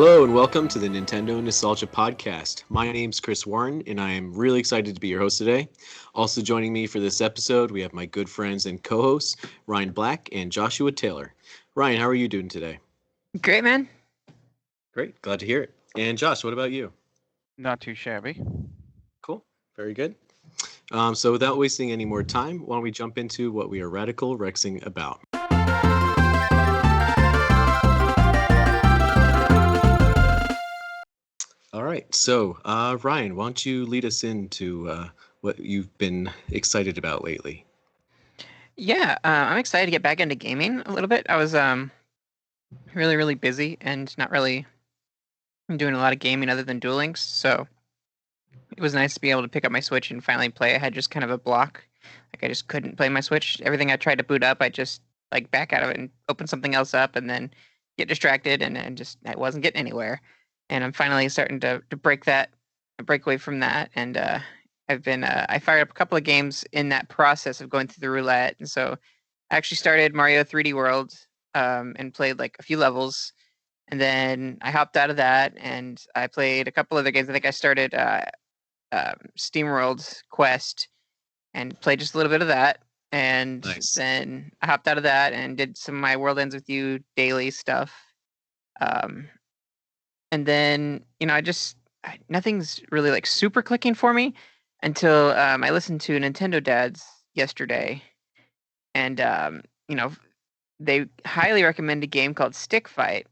Hello and welcome to the Nintendo Nostalgia Podcast. My name's Chris Warren and I am really excited to be your host today. Also joining me for this episode, we have my good friends and co-hosts, Ryan Black and Joshua Taylor. Ryan, how are you doing today? Great, man. Great, glad to hear it. And Josh, what about you? Not too shabby. Cool, very good. So without wasting any more time, why don't we jump into what we are radical rexing about? All right, so Ryan, why don't you lead us into what you've been excited about lately? Yeah, I'm excited to get back into gaming a little bit. I was really busy and not really doing a lot of gaming other than Duel Links, so it was nice to be able to pick up my Switch and finally play. I had just kind of a block. Like I just couldn't play my Switch. Everything I tried to boot up, I just like back out of it and open something else up and then get distracted and just I wasn't getting anywhere. And I'm finally starting to break away from that. And I've been I fired up a couple of games in that process of going through the roulette. And so I actually started Mario 3D World and played like a few levels. And then I hopped out of that and I played a couple other games. I think I started SteamWorld Quest and played just a little bit of that. And Nice. then I hopped out of that and did some of my World Ends With You daily stuff. And then, nothing's really like super clicking for me until I listened to Nintendo Dads yesterday. And, they highly recommend a game called Stick Fight,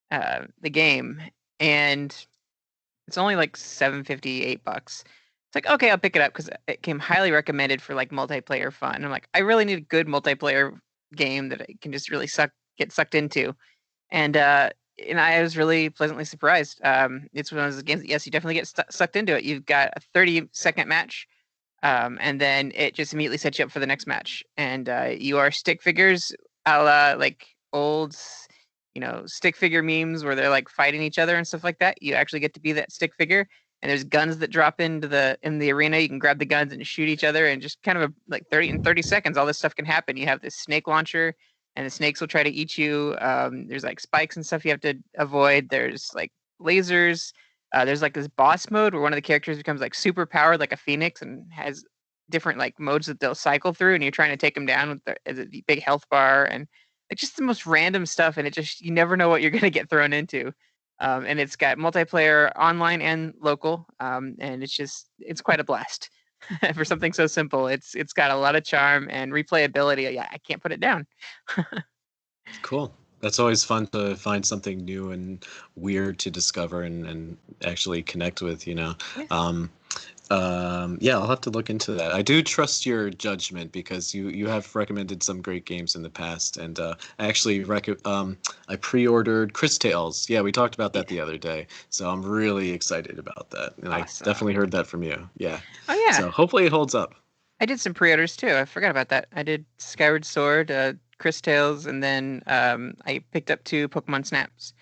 the game. And it's only like $7.58. It's like, okay, I'll pick it up because it came highly recommended for like multiplayer fun. I'm like, I really need a good multiplayer game that I can just really get sucked into. And I was really pleasantly surprised. It's one of those games that, yes, you definitely get sucked into it. You've got a 30-second match, and then it just immediately sets you up for the next match. And you are stick figures, a la like old, stick figure memes where they're like fighting each other and stuff like that. You actually get to be that stick figure. And there's guns that drop in the arena. You can grab the guns and shoot each other, and just kind of like 30 seconds, all this stuff can happen. You have this snake launcher, and the snakes will try to eat you. There's like spikes and stuff you have to avoid. There's like lasers. There's like this boss mode where one of the characters becomes like super powered, like a phoenix, and has different like modes that they'll cycle through, and you're trying to take them down with the big health bar, and it's just the most random stuff, and you never know what you're gonna get thrown into. And it's got multiplayer online and local, and it's quite a blast. For something so simple, it's got a lot of charm and replayability. Yeah, I can't put it down. Cool. That's always fun to find something new and weird to discover and actually connect with, Yeah. Yeah, I'll have to look into that. I do trust your judgment because you have recommended some great games in the past, and I actually I pre-ordered Chris Tales. Yeah, we talked about that the other day, so I'm really excited about that, and Awesome. I definitely heard that from you. Yeah. Oh yeah. So hopefully it holds up. I did some pre-orders too. I forgot about that. I did Skyward Sword, Chris Tales, and then I picked up 2 Pokemon Snaps.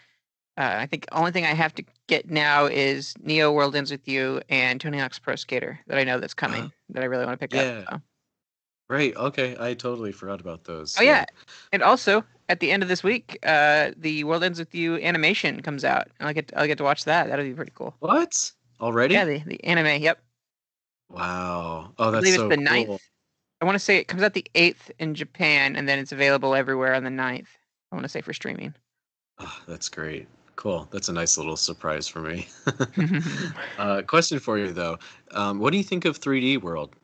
I think the only thing I have to get now is Neo World Ends With You and Tony Hawk's Pro Skater that I know that's coming that I really want to pick Yeah. up. So. Right. Okay. I totally forgot about those. Oh yeah, and also at the end of this week, the World Ends With You animation comes out, and I'll get to watch that. That'll be pretty cool. What? Already? Yeah, the anime. Yep. Wow. Oh, I that's believe it's so the cool. 9th. I want to say it comes out the 8th in Japan, and then it's available everywhere on the 9th. I want to say for streaming. Oh, that's great. Cool. That's a nice little surprise for me. Question for you though. What do you think of 3D World?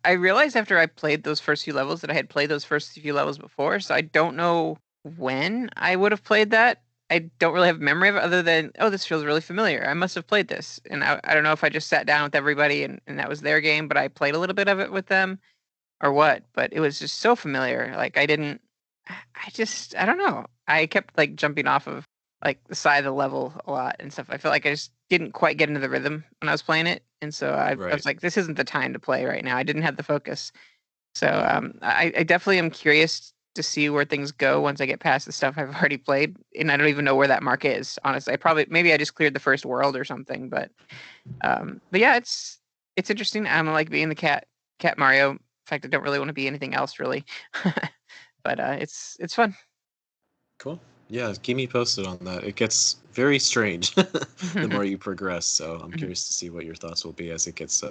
I realized after I played those first few levels that I had played those first few levels before, so I don't know when I would have played that. I don't really have memory of it other than, oh, this feels really familiar. I must have played this. And I don't know if I just sat down with everybody and that was their game, but I played a little bit of it with them or what. But it was just so familiar. Like I don't know. I kept like jumping off of like the side of the level a lot and stuff. I felt like I just didn't quite get into the rhythm when I was playing it. And so I was like, this isn't the time to play right now. I didn't have the focus. So I definitely am curious to see where things go once I get past the stuff I've already played. And I don't even know where that mark is, honestly. Maybe I just cleared the first world or something. But yeah, it's interesting. I'm like being the cat Mario. In fact, I don't really want to be anything else really. But it's fun. Cool. Yeah, keep me posted on that. It gets very strange the more you progress. So I'm curious to see what your thoughts will be as it gets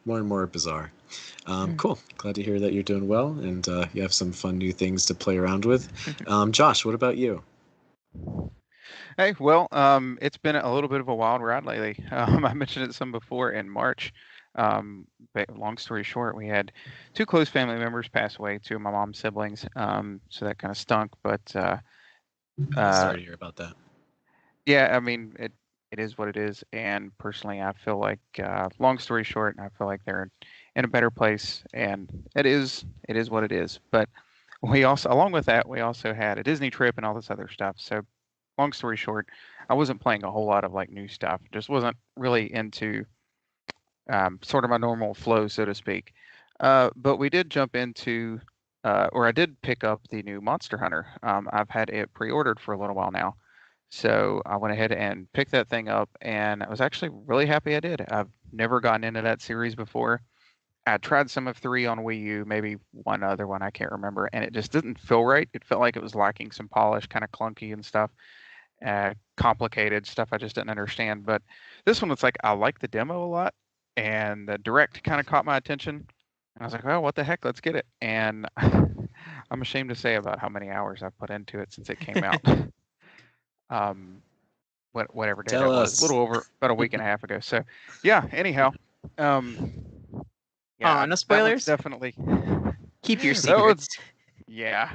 more and more bizarre. Cool. Glad to hear that you're doing well and you have some fun new things to play around with. Josh, what about you? Hey, well, it's been a little bit of a wild ride lately. I mentioned it some before in March. But long story short, we had two close family members pass away, two of my mom's siblings. So that kind of stunk. But uh, Sorry to hear about that. yeah, I mean, it is what it is. And personally, I feel like, long story short, I feel like they're in a better place. And it is what it is. But we also, along with that, we also had a Disney trip and all this other stuff. So long story short, I wasn't playing a whole lot of like new stuff. Just wasn't really into sort of my normal flow, so to speak. But we did jump into, or I did pick up the new Monster Hunter. I've had it pre-ordered for a little while now, so I went ahead and picked that thing up, and I was actually really happy I did. I've never gotten into that series before. I tried some of three on Wii U, maybe one other one I can't remember, and it just didn't feel right. It felt like it was lacking some polish, kind of clunky and stuff, complicated stuff I just didn't understand. But this one, it's like I like the demo a lot, and the direct kind of caught my attention. And I was like, "Oh, what the heck? Let's get it!" And I'm ashamed to say about how many hours I've put into it since it came out. um, whatever day Tell that was, a us. little over about a week and a half ago. So, yeah. Anyhow, um, Oh, yeah, no that one's spoilers. definitely Keep your that one's secrets. yeah,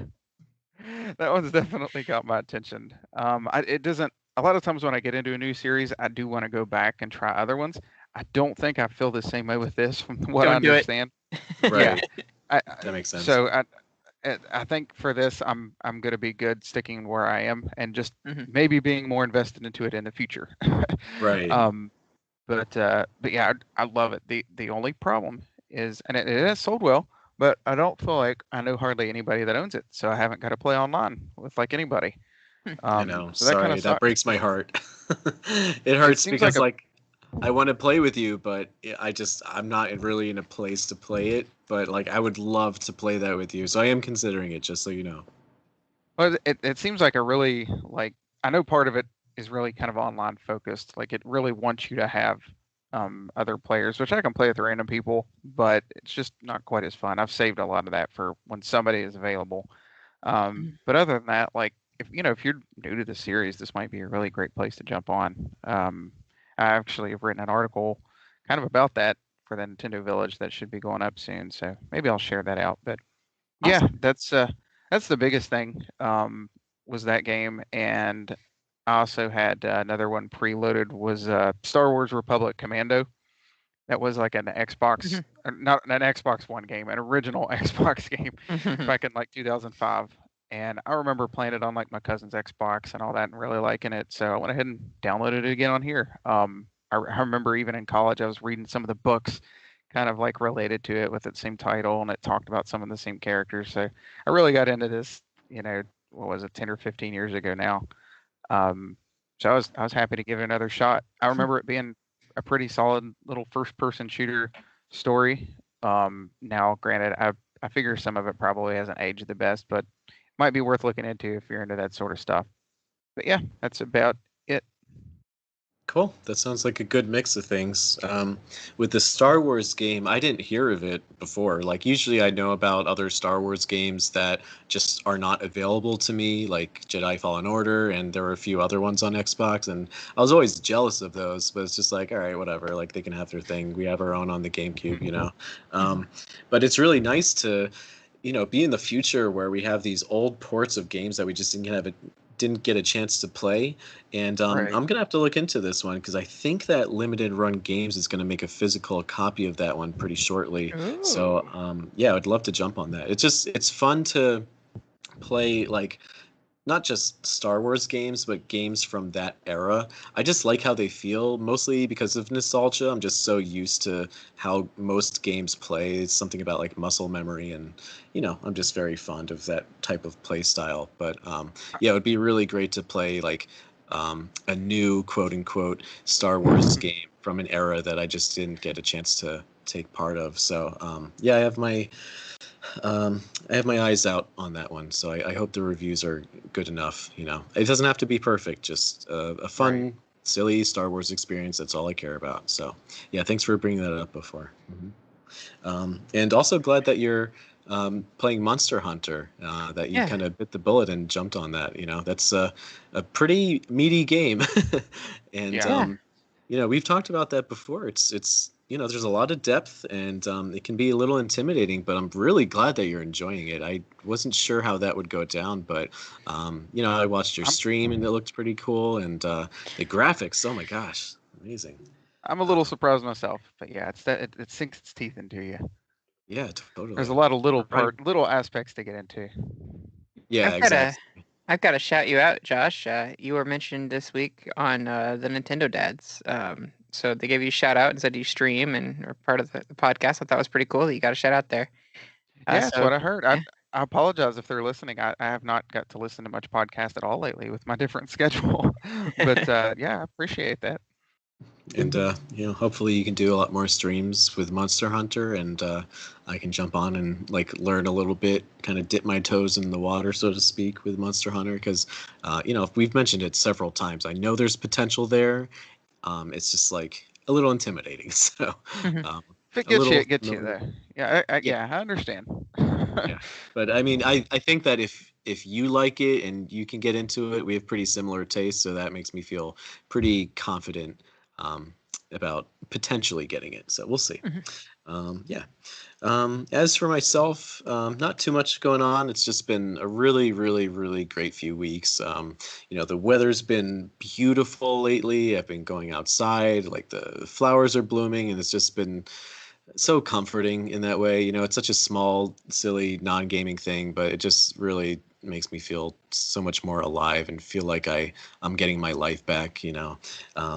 that one's definitely got my attention. It doesn't. A lot of times when I get into a new series, I do want to go back and try other ones. I don't think I feel the same way with this, from what I Don't do it. understand. Yeah, Right. I That makes sense. so I think for this, I'm gonna be good sticking where I am and just Mhm. maybe being more invested into it in the future. Right. um, but yeah, I love it. The only problem is, and it has sold well, but I don't feel like I know hardly anybody that owns it, so I haven't got to play online with like anybody. I know. So that kind of Sorry, that sucks. breaks my heart. It It hurts seems like because a like I want to play with you, but I'm not really in a place to play it. But like I would love to play that with you, so I am considering it. Just so you know. well, it seems like a really like I know part of it is really kind of online focused. Like it really wants you to have other players, which I can play with random people, but it's just not quite as fun. I've saved a lot of that for when somebody is available. But other than that, like if you're new to the series, this might be a really great place to jump on. I actually have written an article kind of about that for the Nintendo Village that should be going up soon. So maybe I'll share that out. But yeah, Awesome. that's the biggest thing. Was that game, and I also had another one preloaded was Star Wars Republic Commando. That was like an Xbox, not an Xbox One game, an original Xbox game back in like 2005. And I remember playing it on like my cousin's Xbox and all that, and really liking it. So I went ahead and downloaded it again on here. I remember even in college, I was reading some of the books, kind of like related to it with its same title, and it talked about some of the same characters. So I really got into this, what was it, 10 or 15 years ago now. Um, so I was happy to give it another shot. I remember it being a pretty solid little first person shooter story. Now, granted, I figure some of it probably hasn't aged the best, but might be worth looking into if you're into that sort of stuff. But yeah, that's about it. Cool. That sounds like a good mix of things. With the Star Wars game, I didn't hear of it before. Like, usually I know about other Star Wars games that just are not available to me, like Jedi Fallen Order, and there were a few other ones on Xbox, and I was always jealous of those, but it's just like, all right, whatever. Like, they can have their thing. We have our own on the GameCube. Um, but it's really nice to be in the future where we have these old ports of games that we just didn't get a chance to play. And Right. I'm gonna have to look into this one because I think that Limited Run Games is gonna make a physical copy of that one pretty shortly. So Ooh. yeah, I'd love to jump on that. It's fun to play like not just Star Wars games, but games from that era. I just like how they feel, mostly because of nostalgia. I'm just so used to how most games play. It's something about like muscle memory, and I'm just very fond of that type of play style. But yeah, it would be really great to play like a new quote unquote Star Wars game from an era that I just didn't get a chance to take part of. So yeah, I have I have my eyes out on that one, so I hope the reviews are good enough. It doesn't have to be perfect, just a fun, Right. silly Star Wars experience. That's all I care about. So, yeah, thanks for bringing that up before. And also glad that you're playing Monster Hunter. That you Yeah. kind of bit the bullet and jumped on that. That's a pretty meaty game, and Yeah. Yeah. we've talked about that before. It's there's a lot of depth, and it can be a little intimidating. But I'm really glad that you're enjoying it. I wasn't sure how that would go down, but I watched your I'm stream and it looked pretty cool, and the graphics. Oh my gosh, amazing. I'm a little surprised myself, but yeah, it's that it sinks its teeth into you. Yeah, There's a totally. lot of Right. little aspects to get into. Yeah, I've got to exactly. I've got to shout you out, Josh. You were mentioned this week on the Nintendo Dads. So they gave you a shout out and said you stream and are part of the podcast. I thought it was pretty cool that you got a shout out there. Yeah, that's So what I heard. yeah. I apologize if they're listening. I have not got to listen to much podcast at all lately with my different schedule. But yeah, I appreciate that. And hopefully you can do a lot more streams with Monster Hunter, and I can jump on and like learn a little bit, kind of dip my toes in the water, so to speak, with Monster Hunter, because we've mentioned it several times. I know there's potential there. It's just like a little intimidating. So Mhm. um, If it a gets you, little it gets you familiar. there. Yeah, Yeah, yeah, I understand. yeah. But I mean, I think that if you like it and you can get into it, we have pretty similar tastes, so that makes me feel pretty confident um, about potentially getting it. So we'll see. Mhm. Yeah. As for myself, not too much going on. It's just been a really, really, really great few weeks. The weather's been beautiful lately. I've been going outside, like the flowers are blooming, and it's just been so comforting in that way. It's such a small, silly, non-gaming thing, but it just really makes me feel so much more alive and feel like I'm getting my life back.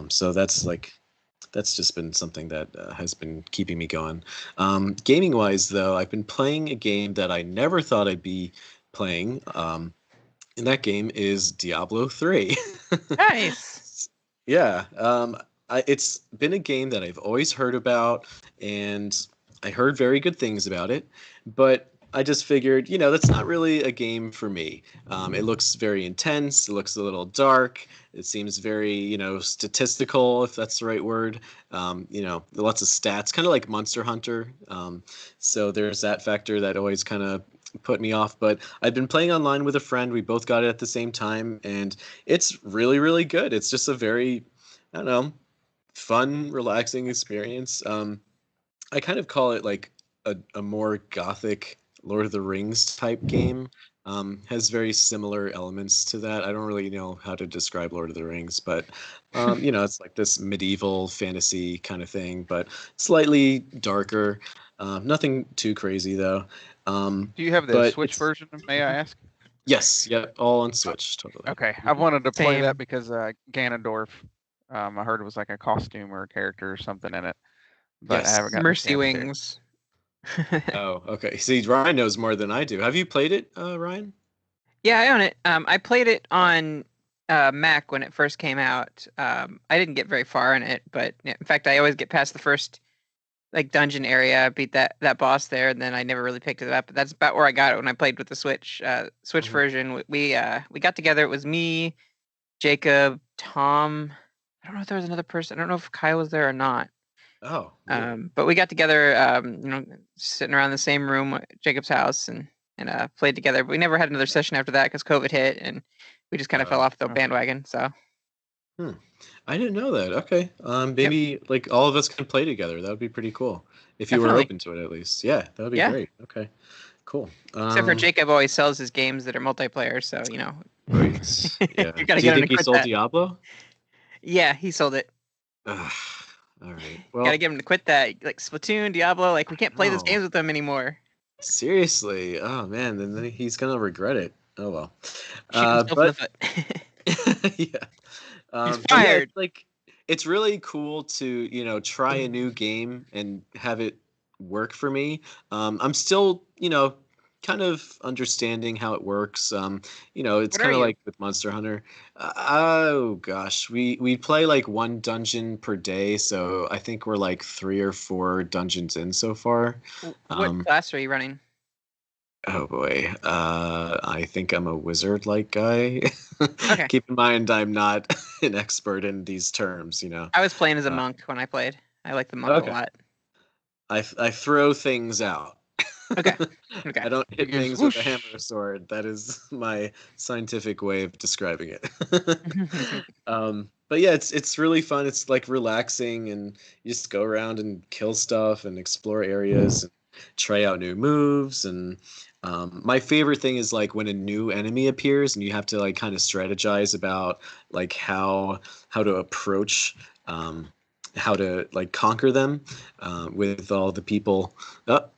So that's just been something that has been keeping me going. Gaming wise, though, I've been playing a game that I never thought I'd be playing. And that game is Diablo 3. Nice. Yeah. It's been a game that I've always heard about, and I heard very good things about it. But I just figured, that's not really a game for me. It looks very intense. It looks a little dark. It seems very, statistical, if that's the right word. Lots of stats, kind of like Monster Hunter. So there's that factor that always kind of put me off. But I've been playing online with a friend. We both got it at the same time, and it's really, really good. It's just a very, I don't know, fun, relaxing experience. I kind of call it like a more gothic Lord of the Rings type game. Has very similar elements to that. I don't really know how to describe Lord of the Rings, but it's like this medieval fantasy kind of thing, but slightly darker. Nothing too crazy though. Do you have the But Switch it's version, may I ask? yes, yeah, all on Uh, Switch, totally. Okay, I wanted to play that Same. because Ganondorf, I heard it was like a costume or a character or something in it, but I haven't Yes. gotten a Mercy chance to. Wings. Oh, okay. See, Ryan knows more than I do. Have you played it, Ryan? Yeah, I own it. I played it on Mac when it first came out. I didn't get very far in it, but in fact, I always get past the first like dungeon area, beat that boss there, and then I never really picked it up. But that's about where I got it when I played with the Switch Mhm. version. We got together. It was me, Jacob, Tom. I don't know if there was another person. I don't know if Kyle was there or not. Oh, weird. But we got together, sitting around the same room at Jacob's house and played together. But we never had another session after that because COVID hit and we just kind of fell Oh, off the Okay. bandwagon. So hmm. I didn't know that. Okay. yep, Maybe like all of us can play together. That would be pretty cool. If you were definitely, open to it, at least. Yeah, that would be yeah. great. Okay. Cool. Except for Jacob always sells his games that are multiplayer, so Right. Yeah. you got to Do you get him to think he quit sold that. Diablo? Yeah, he sold it. Ugh. All right. Got to Well, get him to quit that. Like Splatoon, Diablo, like we can't play those no. games with him anymore. Seriously. Oh man, then he's gonna regret it. Oh well. Shoot himself in the But foot. yeah. He's But yeah, fired. it's really cool to try a new game and have it work for me. I'm still kind of understanding how it works. It's What are kind of you? like with Monster Hunter. Oh gosh, we play like one dungeon per day, so I think we're like 3 or 4 dungeons in so far. What Um, class are you running? Oh boy. I think I'm a wizard-like guy. Okay. Keep in mind, I'm not an expert in these terms. I was playing as a Uh, monk when I played. I like the monk a okay. lot. I throw things out. Okay. Okay. I don't He hit goes things with a hammer whoosh. or sword. That is my scientific way of describing it. But yeah, it's really fun. It's like relaxing, and you just go around and kill stuff and explore areas and try out new moves. And my favorite thing is like when a new enemy appears and you have to like kind of strategize about like how to approach. How to like conquer them with all the people. Oh,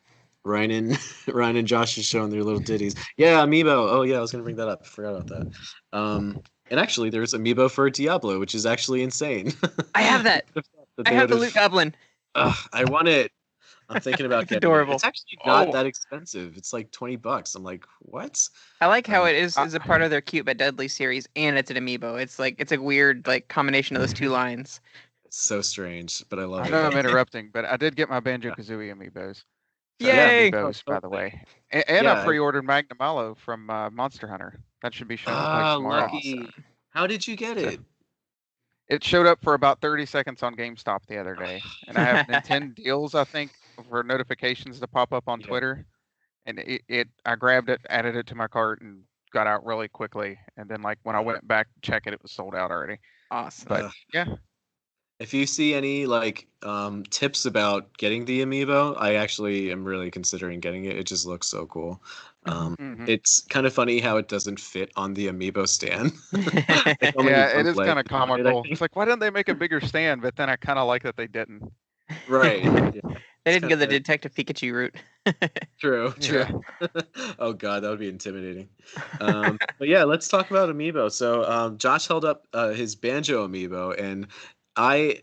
Ryan and Ryan and Josh is showing their little ditties. Yeah, amiibo. Oh yeah, I was gonna bring that up. Forgot about that. And actually, there's amiibo for Diablo, which is actually insane. I have that. That I they have would the loot have. goblin. I want it. I'm thinking about It's getting it. adorable. It's actually not Oh, that expensive. It's like $20. I'm like, what? I like how Uh, it is I, a part of their Cute but Deadly series, and it's an amiibo. It's like it's a weird like combination of those two lines. it's so strange, but I love I know I'm it. interrupting, but I did get my Banjo Kazooie amiibos. So Yeah. Yay! Oh, amiibos, by the totally. way, and I Yeah. pre-ordered Magna Malo from Monster Hunter. That should be showing up like Ah, tomorrow. Awesome. lucky. How did you get So it? it showed up for about 30 seconds on GameStop the other day, and I have Nintendo deals, I think, for notifications to pop up on Yeah. Twitter. And I grabbed it, added it to my cart, and got out really quickly. And then, like when I went back to check it, it was sold out already. Awesome. But yeah, If you see any like tips about getting the amiibo, I actually am really considering getting it. It just looks so cool. Um, hmm it's kind of funny how it doesn't fit on the amiibo stand. It's only yeah, it one is leg kind of on it, I comical. It's think. like, why didn't they make a bigger stand? But then I kind of like that they didn't. Right. Yeah. They It's didn't kind go the of Detective Pikachu route. true. Yeah. True. Oh God, that would be intimidating. But yeah, let's talk about amiibo. So Josh held up his banjo amiibo, and I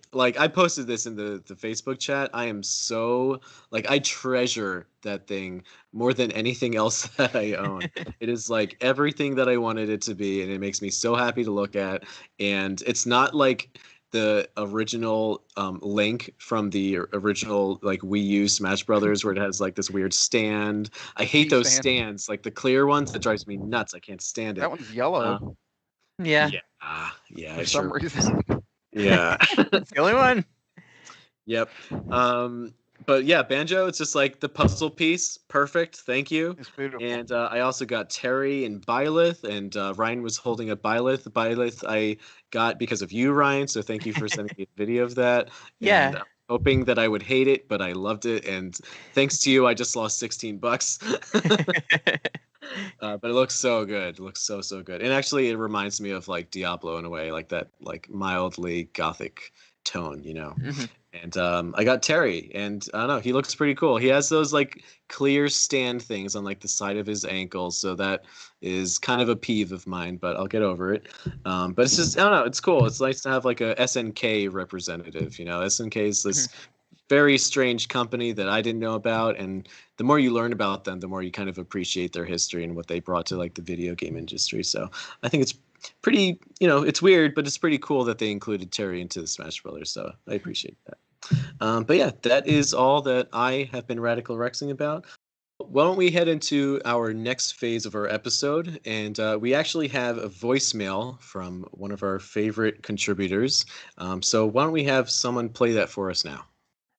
posted this in the Facebook chat. I am so like I treasure that thing more than anything else that I own. It is like everything that I wanted it to be, and it makes me so happy to look at. And it's not like the original Link from the original like Wii U Smash Brothers, where it has like this weird stand. I hate Key those stand. stands, like the clear ones. That drives me nuts. I can't stand That it. one's Uh, yellow Yeah, yeah, yeah, for I some sure. reason. Yeah. it's the only one. Yep. But yeah, Banjo, it's just like the puzzle piece. Perfect. Thank you. It's beautiful. And I also got Terry and Byleth, and Ryan was holding a Byleth. Byleth I got because of you, Ryan. So thank you for sending me a video of that. And Yeah. hoping that I would hate it, but I loved it. And thanks to you, I just lost $16. But it looks so good. It looks so so good. And actually, it reminds me of like Diablo in a way, like that like mildly gothic tone, you know. Mhm. And I got Terry, and I don't know, he looks pretty cool. He has those like clear stand things on like the side of his ankles, so that is kind of a peeve of mine, but I'll get over it. But it's just I don't know, it's cool. It's nice to have like a SNK representative. You know, SNK is this very strange company that I didn't know about, and the more you learn about them, the more you kind of appreciate their history and what they brought to like the video game industry. So I think it's pretty, it's weird, but it's pretty cool that they included Terry into the Smash Brothers. So I appreciate that. But yeah, that is all that I have been Radical Rexing about. Why don't we head into our next phase of our episode? And we actually have a voicemail from one of our favorite contributors. So why don't we have someone play that for us now?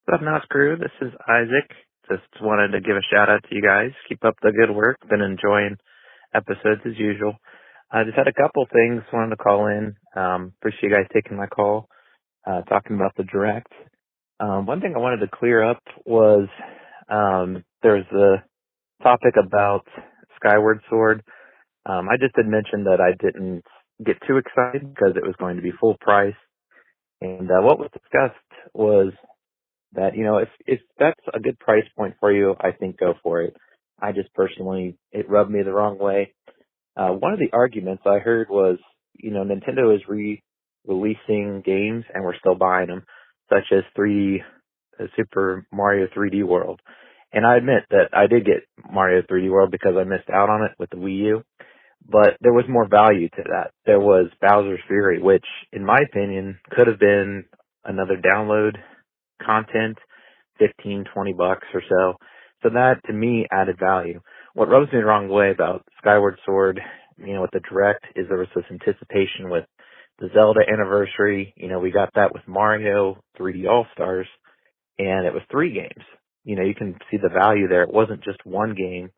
What's up, Mouse Crew? This is Isaac. Just wanted to give a shout out to you guys. Keep up the good work. Been enjoying episodes as usual. I just had a couple things wanted to call in. Appreciate you guys taking my call, talking about the direct. One thing I wanted to clear up was there's the topic about Skyward Sword. I just had mentioned that I didn't get too excited because it was going to be full price. And what was discussed was that, if that's a good price point for you, I think go for it. I just personally, it rubbed me the wrong way. One of the arguments I heard was, Nintendo is releasing games and we're still buying them, such as Super Mario 3D World. And I admit that I did get Mario 3D World because I missed out on it with the Wii U, but there was more value to that. There was Bowser's Fury, which in my opinion could have been another download content, $15, $20 or so. So that to me added value. what rubs me the wrong way about Skyward Sword, with the Direct, is there was this anticipation with the Zelda anniversary. We got that with Mario 3D All-Stars, and it was 3 games. You can see the value there. It wasn't just one game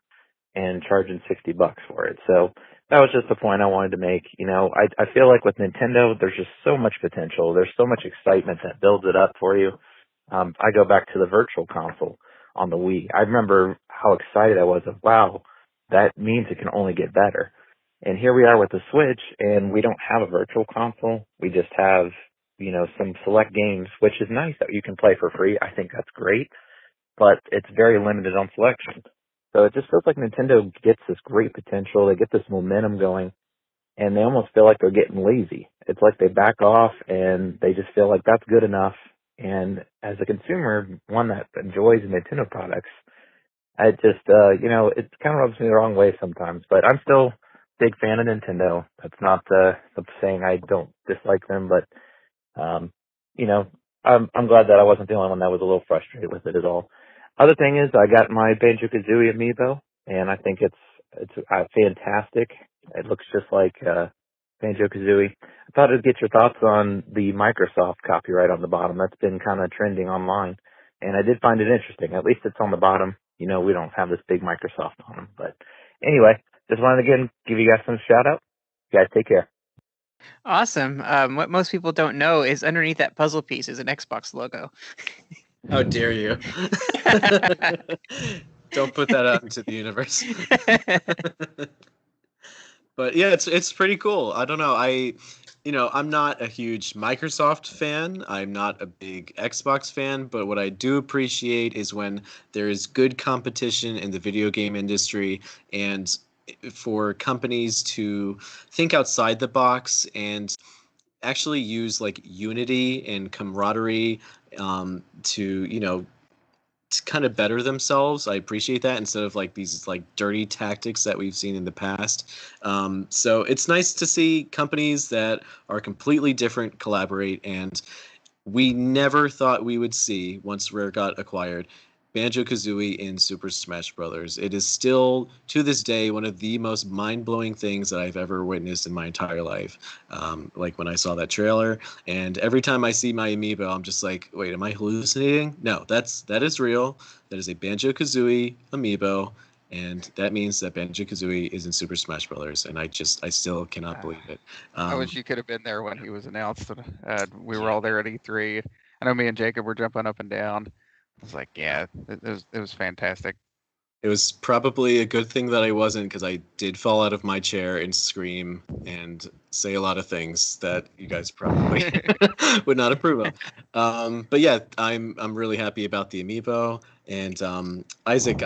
and charging $60 for it. So that was just the point I wanted to make. I feel like with Nintendo, there's just so much potential. There's so much excitement that builds it up for you. I go back to the Virtual Console on the Wii. I remember how excited I was of, wow, that means it can only get better. And here we are with the Switch, and we don't have a Virtual Console. We just have, some select games, which is nice that you can play for free. I think that's great, but it's very limited on selection. So it just feels like Nintendo gets this great potential. They get this momentum going, and they almost feel like they're getting lazy. It's like they back off, and they just feel like that's good enough. And as a consumer, one that enjoys Nintendo products, I just, it kind of rubs me the wrong way sometimes. But I'm still a big fan of Nintendo. That's not saying I don't dislike them, but, I'm glad that I wasn't the only one that was a little frustrated with it at all. Other thing is, I got my Banjo-Kazooie amiibo, and I think it's fantastic. It looks just like Banjo-Kazooie. I thought I'd get your thoughts on the Microsoft copyright on the bottom. That's been kind of trending online, and I did find it interesting. At least it's on the bottom. We don't have this big Microsoft on them. But anyway, just wanted to again give you guys some shout out. You guys take care. Awesome. What most people don't know is underneath that puzzle piece is an Xbox logo. How dare you? Don't put that out into the universe. But yeah, it's pretty cool. I don't know. I'm not a huge Microsoft fan. I'm not a big Xbox fan, but what I do appreciate is when there is good competition in the video game industry, and for companies to think outside the box and actually use like unity and camaraderie to kind of better themselves. I appreciate that instead of like these like dirty tactics that we've seen in the past. So it's nice to see companies that are completely different collaborate, and we never thought we would see, once Rare got acquired, Banjo-Kazooie in Super Smash Brothers. It is still, to this day, one of the most mind-blowing things that I've ever witnessed in my entire life. Like when I saw that trailer, and every time I see my amiibo, I'm just like, wait, am I hallucinating? No, that is real. That is a Banjo-Kazooie amiibo, and that means that Banjo-Kazooie is in Super Smash Brothers, and I still cannot believe it. I wish you could have been there when he was announced. We were all there at E3. I know me and Jacob were jumping up and down. I was like, yeah, it was fantastic. It was probably a good thing that I wasn't, because I did fall out of my chair and scream and say a lot of things that you guys probably would not approve of. But yeah, I'm really happy about the amiibo. And Isaac,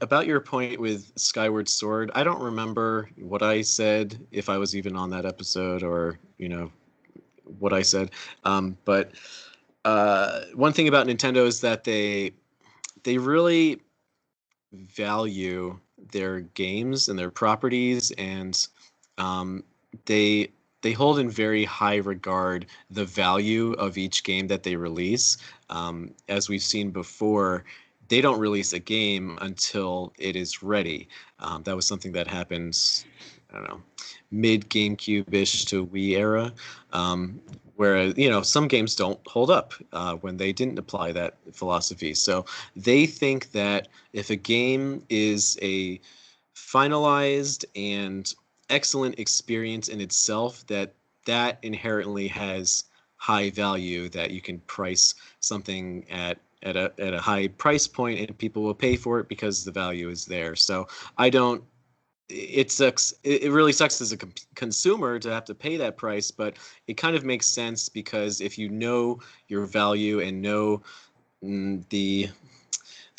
about your point with Skyward Sword, I don't remember what I said, if I was even on that episode, or what I said. But one thing about Nintendo is that they really value their games and their properties, and they hold in very high regard the value of each game that they release. As we've seen before, they don't release a game until it is ready. That was something that happened, I don't know, mid GameCube-ish to Wii era, whereas some games don't hold up when they didn't apply that philosophy. So they think that if a game is a finalized and excellent experience in itself, that inherently has high value, that you can price something at a high price point, and people will pay for it because the value is there. So I don't. It sucks. It really sucks as a consumer to have to pay that price, but it kind of makes sense, because if you know your value and know the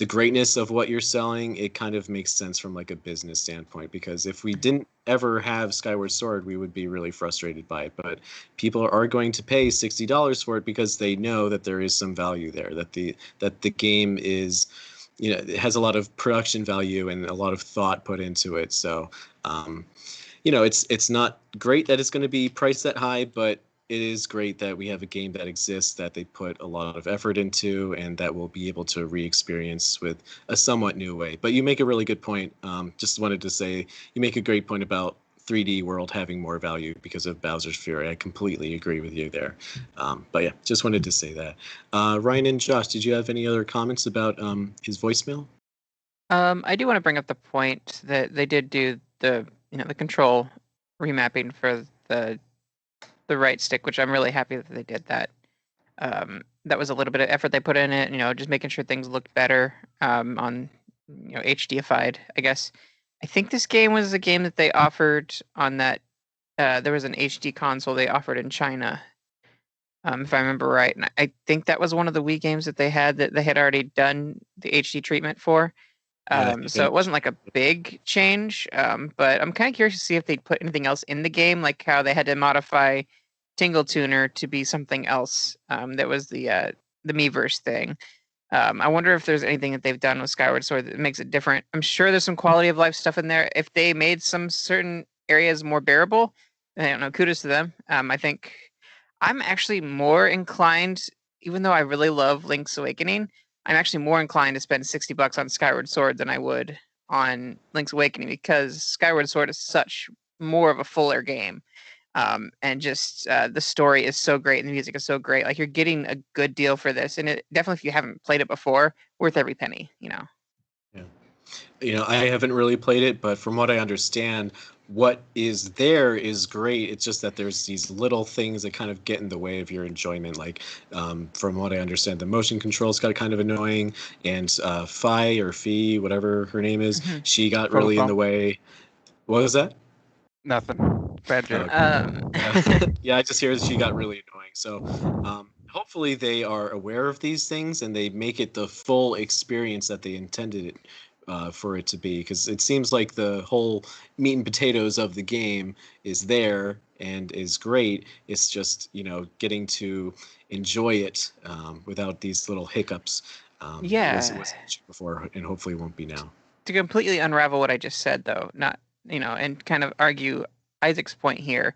greatness of what you're selling, it kind of makes sense from like a business standpoint. Because if we didn't ever have Skyward Sword, we would be really frustrated by it. But people are going to pay $60 for it because they know that there is some value there, that the game is, it has a lot of production value and a lot of thought put into it. So, it's not great that it's going to be priced that high, but it is great that we have a game that exists that they put a lot of effort into and that we'll be able to re-experience with a somewhat new way. But you make a really good point. Just wanted to say you make a great point about 3D World having more value because of Bowser's Fury. I completely agree with you there. But yeah, just wanted to say that. Ryan and Josh, did you have any other comments about his voicemail? I do want to bring up the point that they did do the control remapping for the right stick, which I'm really happy that they did that. That was a little bit of effort they put in it, just making sure things looked better on HDified, I guess. I think this game was a game that they offered on that. There was an HD console they offered in China, if I remember right. And I think that was one of the Wii games that they had already done the HD treatment for. Yeah, So it wasn't like a big change, but I'm kind of curious to see if they'd put anything else in the game, like how they had to modify Tingle Tuner to be something else. That was the Miiverse thing. I wonder if there's anything that they've done with Skyward Sword that makes it different. I'm sure there's some quality of life stuff in there. If they made some certain areas more bearable, I don't know, kudos to them. I think I'm actually more inclined, even though I really love Link's Awakening, I'm actually more inclined to spend $60 on Skyward Sword than I would on Link's Awakening because Skyward Sword is such more of a fuller game. And just the story is so great and the music is so great. Like you're getting a good deal for this, and it definitely, if you haven't played it before, worth every penny. Yeah. I haven't really played it, but from what I understand, what is there is great. It's just that there's these little things that kind of get in the way of your enjoyment. Like, from what I understand, the motion controls got kind of annoying, and Fi, whatever her name is, she got really in the way. What was that? Nothing. Bad joke. Yeah, I just hear that she got really annoying. So hopefully they are aware of these things and they make it the full experience that they intended it for it to be. Because it seems like the whole meat and potatoes of the game is there and is great. It's just, getting to enjoy it without these little hiccups. It was before and hopefully won't be now. To completely unravel what I just said, though, not and kind of argue Isaac's point here.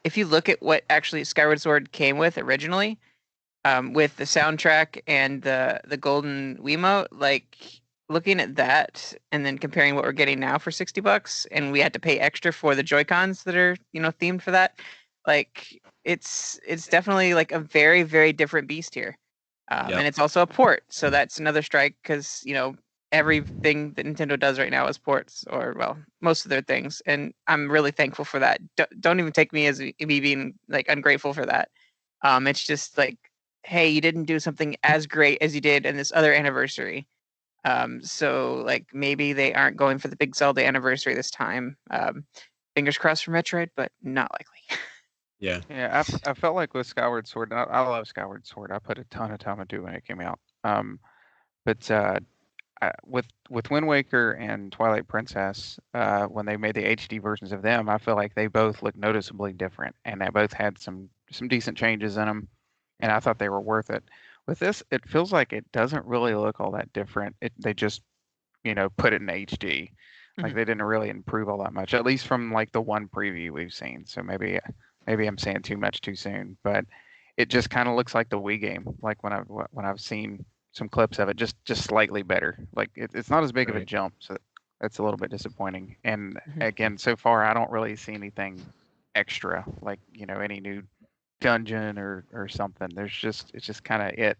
If you look at what actually Skyward Sword came with originally, with the soundtrack and the golden Wiimote, like looking at that and then comparing what we're getting now for $60, and we had to pay extra for the Joy-Cons that are themed for that, like it's definitely like a very, very different beast here. And it's also a port, so that's another strike because everything that Nintendo does right now is ports, or well, most of their things, and I'm really thankful for that. Don't even take me as me being like ungrateful for that. It's just like, hey, you didn't do something as great as you did in this other anniversary. So like maybe they aren't going for the big Zelda anniversary this time. Fingers crossed for Metroid, but not likely. Yeah. Yeah, I felt like with Skyward Sword, and I love Skyward Sword. I put a ton of time into it when it came out. But with Wind Waker and Twilight Princess, when they made the HD versions of them, I feel like they both look noticeably different, and they both had some decent changes in them, and I thought they were worth it. With this, it feels like it doesn't really look all that different. They just, put it in HD. Like they didn't really improve all that much, at least from like the one preview we've seen. So maybe I'm saying too much too soon, but it just kind of looks like the Wii game. Like when I've seen some clips of it, just slightly better. Like it's not as big of a jump, so that's a little bit disappointing. And again, so far I don't really see anything extra, like any new dungeon or something. It's just kind of it.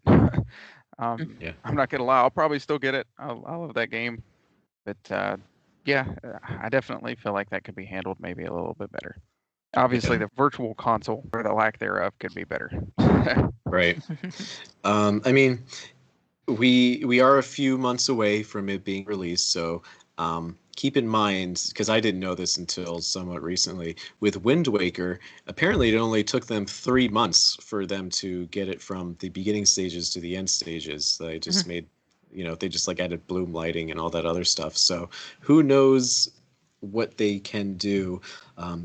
I'm not gonna lie, I'll probably still get it. I love that game, but yeah, I definitely feel like that could be handled maybe a little bit better. Obviously, the virtual console or the lack thereof could be better. Right. I mean, we are a few months away from it being released, so keep in mind, because I didn't know this until somewhat recently, with Wind Waker, apparently it only took them 3 months for them to get it from the beginning stages to the end stages. They just made, they just like added bloom lighting and all that other stuff. So who knows what they can do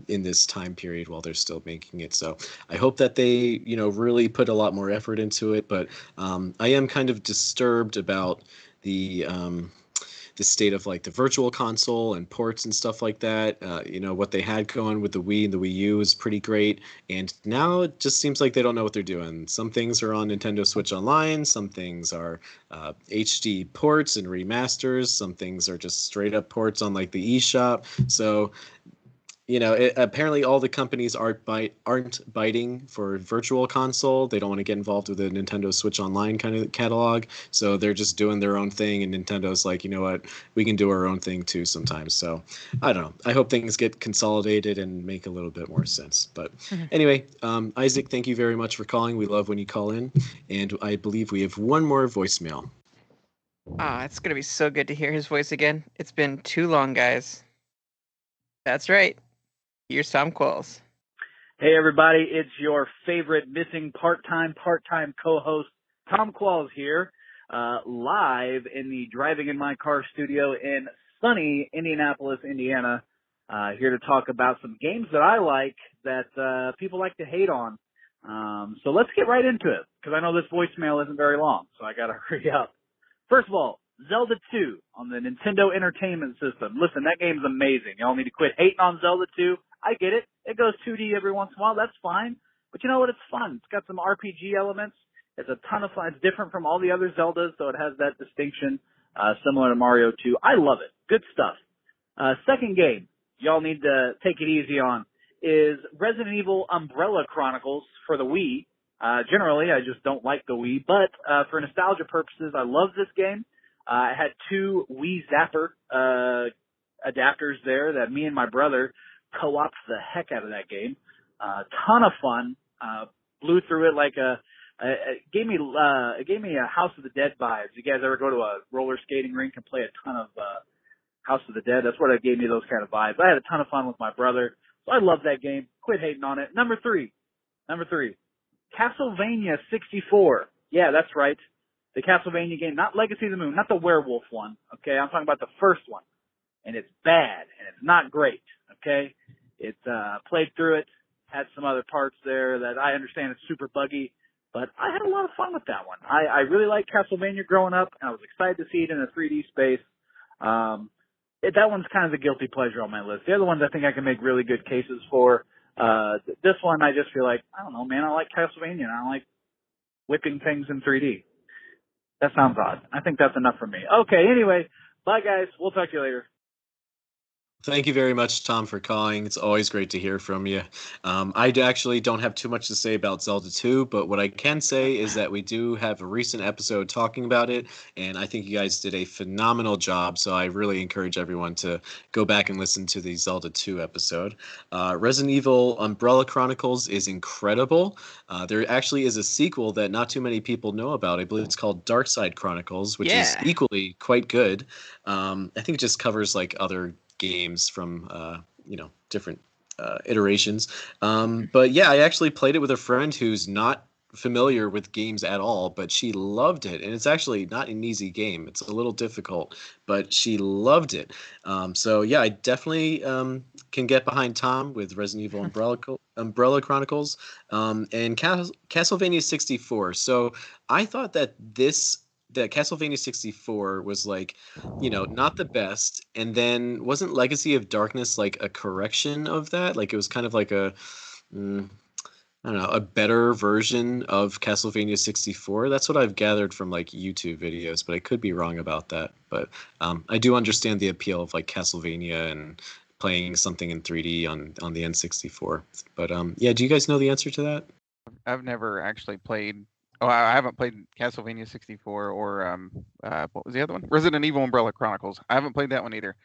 in this time period while they're still making it. So I hope that they, really put a lot more effort into it. But I am kind of disturbed about the the state of like the virtual console and ports and stuff like that. What they had going with the Wii and the Wii U is pretty great, and now it just seems like they don't know what they're doing. Some things are on Nintendo Switch Online, some things are HD ports and remasters, some things are just straight up ports on like the eShop. So apparently all the companies aren't biting for virtual console. They don't want to get involved with the Nintendo Switch Online kind of catalog, so they're just doing their own thing. And Nintendo's like, you know what, we can do our own thing too sometimes. So I don't know. I hope things get consolidated and make a little bit more sense. But anyway, Isaac, thank you very much for calling. We love when you call in, and I believe we have one more voicemail. It's gonna be so good to hear his voice again. It's been too long, guys. That's right. Here's Tom Qualls. Hey, everybody. It's your favorite missing part-time co-host, Tom Qualls here, live in the Driving in My Car studio in sunny Indianapolis, Indiana, here to talk about some games that I like that people like to hate on. So let's get right into it, because I know this voicemail isn't very long, so I got to hurry up. First of all, Zelda 2 on the Nintendo Entertainment System. Listen, that game's amazing. Y'all need to quit hating on Zelda 2. I get it. It goes 2D every once in a while. That's fine. But you know what? It's fun. It's got some RPG elements. It's a ton of fun. It's different from all the other Zeldas, so it has that distinction, similar to Mario 2. I love it. Good stuff. Second game y'all need to take it easy on is Resident Evil Umbrella Chronicles for the Wii. Generally, I just don't like the Wii, but for nostalgia purposes, I love this game. I had 2 Wii Zapper adapters there that me and my brother co-opted the heck out of that game. Ton of fun. Blew through it like it gave me a House of the Dead vibes. You guys ever go to a roller skating rink and play a ton of House of the Dead? That's what it gave me, those kind of vibes. I had a ton of fun with my brother, so I love that game. Quit hating on it. Number three, Castlevania 64. Yeah, that's right. The Castlevania game, not Legacy of the Moon, not the werewolf one, okay? I'm talking about the first one. And it's bad, and it's not great, okay? It's played through it, had some other parts there that I understand it's super buggy, but I had a lot of fun with that one. I really liked Castlevania growing up, and I was excited to see it in a 3D space. That one's kind of the guilty pleasure on my list. The other ones I think I can make really good cases for. This one I just feel like, I don't know, man, I like Castlevania, and I like whipping things in 3D. That sounds odd. I think that's enough for me. Okay, anyway, bye guys. We'll talk to you later. Thank you very much, Tom, for calling. It's always great to hear from you. I actually don't have too much to say about Zelda 2, but what I can say is that we do have a recent episode talking about it, and I think you guys did a phenomenal job, so I really encourage everyone to go back and listen to the Zelda 2 episode. Resident Evil Umbrella Chronicles is incredible. There actually is a sequel that not too many people know about. I believe it's called Dark Side Chronicles, which is equally quite good. I think it just covers like other games from different iterations, but yeah, I actually played it with a friend who's not familiar with games at all, but she loved it, and it's actually not an easy game. It's a little difficult, but she loved it. So yeah, I definitely can get behind Tom with Resident Evil Umbrella Chronicles, and Castlevania 64. So I thought that Castlevania 64 was like, not the best. And then wasn't Legacy of Darkness like a correction of that? Like it was kind of like I don't know, a better version of Castlevania 64. That's what I've gathered from like YouTube videos, but I could be wrong about that. But I do understand the appeal of like Castlevania and playing something in 3D on the N64. But yeah, do you guys know the answer to that? I've never actually played. Oh, I haven't played Castlevania 64 or what was the other one? Resident Evil Umbrella Chronicles. I haven't played that one either.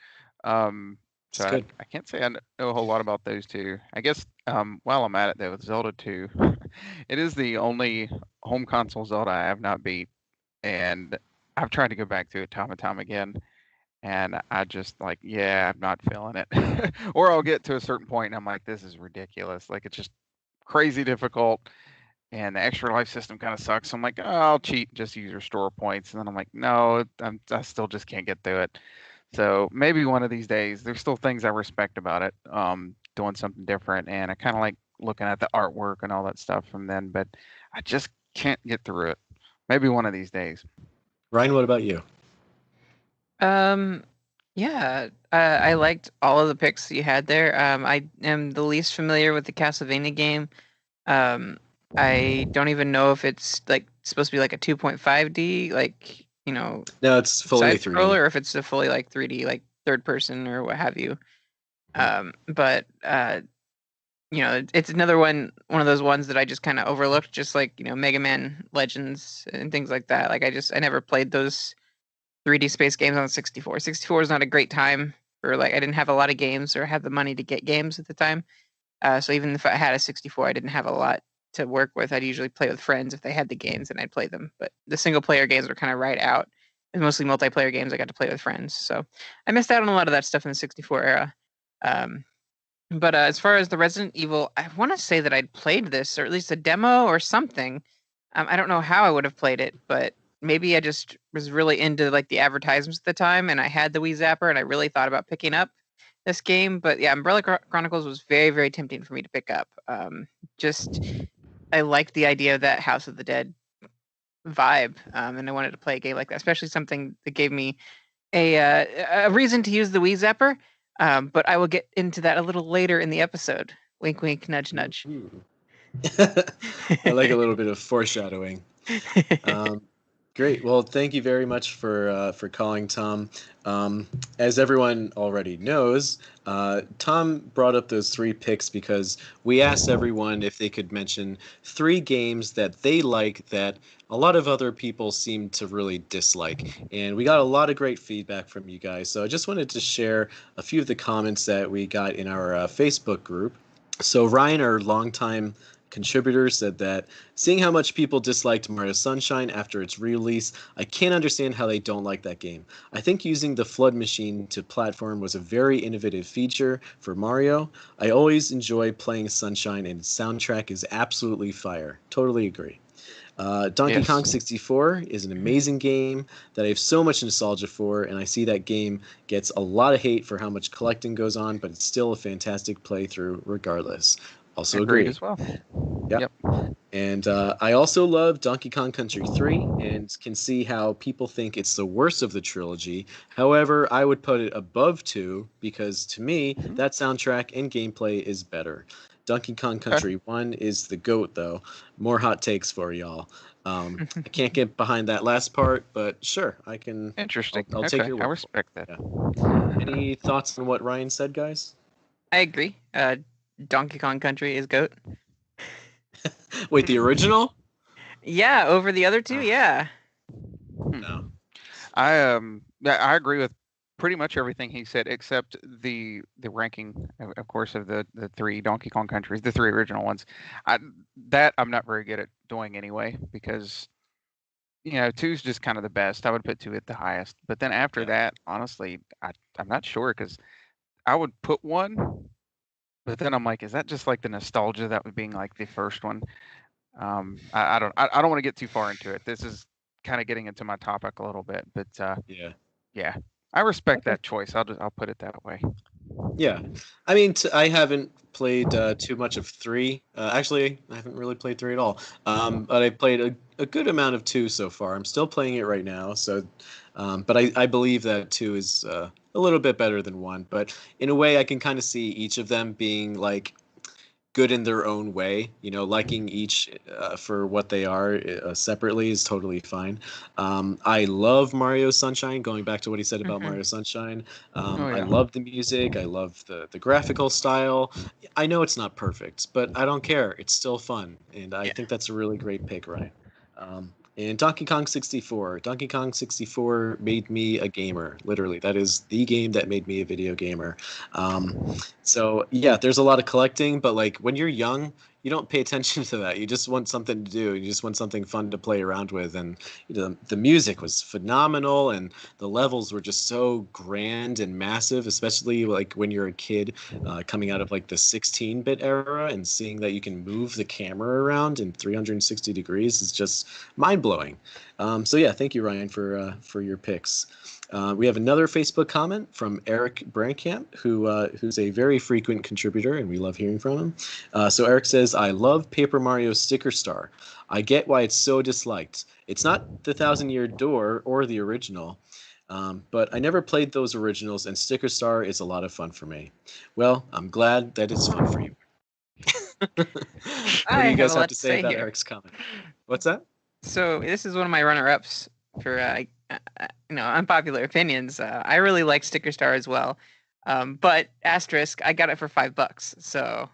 So I can't say I know a whole lot about those two. I guess while I'm at it though, with Zelda 2, it is the only home console Zelda I have not beat, and I've tried to go back to it time and time again, and I just like, yeah, I'm not feeling it. Or I'll get to a certain point and I'm like, this is ridiculous. Like it's just crazy difficult. And the extra life system kind of sucks. So I'm like, oh, I'll cheat, just use your store points. And then I'm like, no, I still just can't get through it. So maybe one of these days, there's still things I respect about it, doing something different. And I kind of like looking at the artwork and all that stuff from then, but I just can't get through it. Maybe one of these days. Ryan, what about you? Yeah, I liked all of the picks you had there. I am the least familiar with the Castlevania game. Um, I don't even know if it's like supposed to be like a 2.5D, like, No, it's fully side 3D. scroller, or if it's a fully like 3D, like third person or what have you. But it's another one of those ones that I just kind of overlooked, just like, Mega Man Legends and things like that. Like I never played those 3D space games on 64. 64 is not a great time for, like, I didn't have a lot of games or have the money to get games at the time. So even if I had a 64, I didn't have a lot to work with. I'd usually play with friends if they had the games and I'd play them. But the single player games were kind of right out. It's mostly multiplayer games I got to play with friends. So I missed out on a lot of that stuff in the 64 era. Um, but as far as the Resident Evil, I want to say that I'd played this, or at least a demo or something. I don't know how I would have played it, but maybe I just was really into like the advertisements at the time, and I had the Wii Zapper, and I really thought about picking up this game. But yeah, Umbrella Chronicles was very, very tempting for me to pick up. Just I liked the idea of that House of the Dead vibe, and I wanted to play a game like that, especially something that gave me a reason to use the Wii Zapper. But I will get into that a little later in the episode. Wink, wink, nudge, nudge. I like a little bit of foreshadowing. Great. Well, thank you very much for calling, Tom. As everyone already knows, Tom brought up those 3 picks because we asked everyone if they could mention 3 games that they like that a lot of other people seem to really dislike. And we got a lot of great feedback from you guys. So I just wanted to share a few of the comments that we got in our Facebook group. So Ryan, our longtime contributor, said that seeing how much people disliked Mario Sunshine after its re-release, I can't understand how they don't like that game. I think using the flood machine to platform was a very innovative feature for Mario. I always enjoy playing Sunshine, and its soundtrack is absolutely fire. Totally agree. Donkey Yes. Kong 64 is an amazing game that I have so much nostalgia for, and I see that game gets a lot of hate for how much collecting goes on, but it's still a fantastic playthrough regardless. Also Agreed agree. as well. Yep. And I also love Donkey Kong Country 3 and can see how people think it's the worst of the trilogy. However, I would put it above 2 because to me, that soundtrack and gameplay is better. Donkey Kong Country 1 is the GOAT, though. More hot takes for y'all. I can't get behind that last part, but sure, I can. Interesting. I'll take Okay, your I word. respect that. Yeah. Any thoughts on what Ryan said, guys? I agree. Donkey Kong Country is GOAT. Wait, the original? Yeah, over the other 2, yeah. No. I agree with pretty much everything he said, except the ranking, of course, of the 3 Donkey Kong countries, the 3 original ones. I'm not very good at doing anyway, because 2's just kind of the best. I would put 2 at the highest, but then after that, honestly, I'm not sure, because I would put 1, but then I'm like, is that just like the nostalgia that would being like the first one? I don't want to get too far into it. This is kind of getting into my topic a little bit, but yeah, I respect that choice. I'll put it that way. Yeah, I mean, I haven't played too much of 3. Actually, I haven't really played 3 at all. But I played a good amount of 2 so far. I'm still playing it right now. So, but I believe that 2 is a little bit better than 1. But in a way, I can kind of see each of them being like good in their own way. Liking each for what they are separately is totally fine. I love Mario Sunshine. Going back to what he said about Mario Sunshine, I love the music. I love the graphical style. I know it's not perfect, but I don't care. It's still fun, and I think that's a really great pick, Ryan. And Donkey Kong 64. Donkey Kong 64 made me a gamer. Literally, that is the game that made me a video gamer. So yeah, there's a lot of collecting, but like when you're young, you don't pay attention to that. You just want something to do. You just want something fun to play around with. And the music was phenomenal, and the levels were just so grand and massive, especially like when you're a kid coming out of like the 16-bit era and seeing that you can move the camera around in 360 degrees is just mind blowing. So yeah, thank you, Ryan, for your picks. We have another Facebook comment from Eric Brankamp, who's a very frequent contributor, and we love hearing from him. So Eric says, I love Paper Mario Sticker Star. I get why it's so disliked. It's not the Thousand Year Door or the original. But I never played those originals, and Sticker Star is a lot of fun for me. Well, I'm glad that it's fun for you. What do I you have guys a have lot to to say say about here. Eric's comment? What's that? So this is one of my runner-ups for unpopular opinions. I really like Sticker Star as well, but asterisk, I got it for $5. So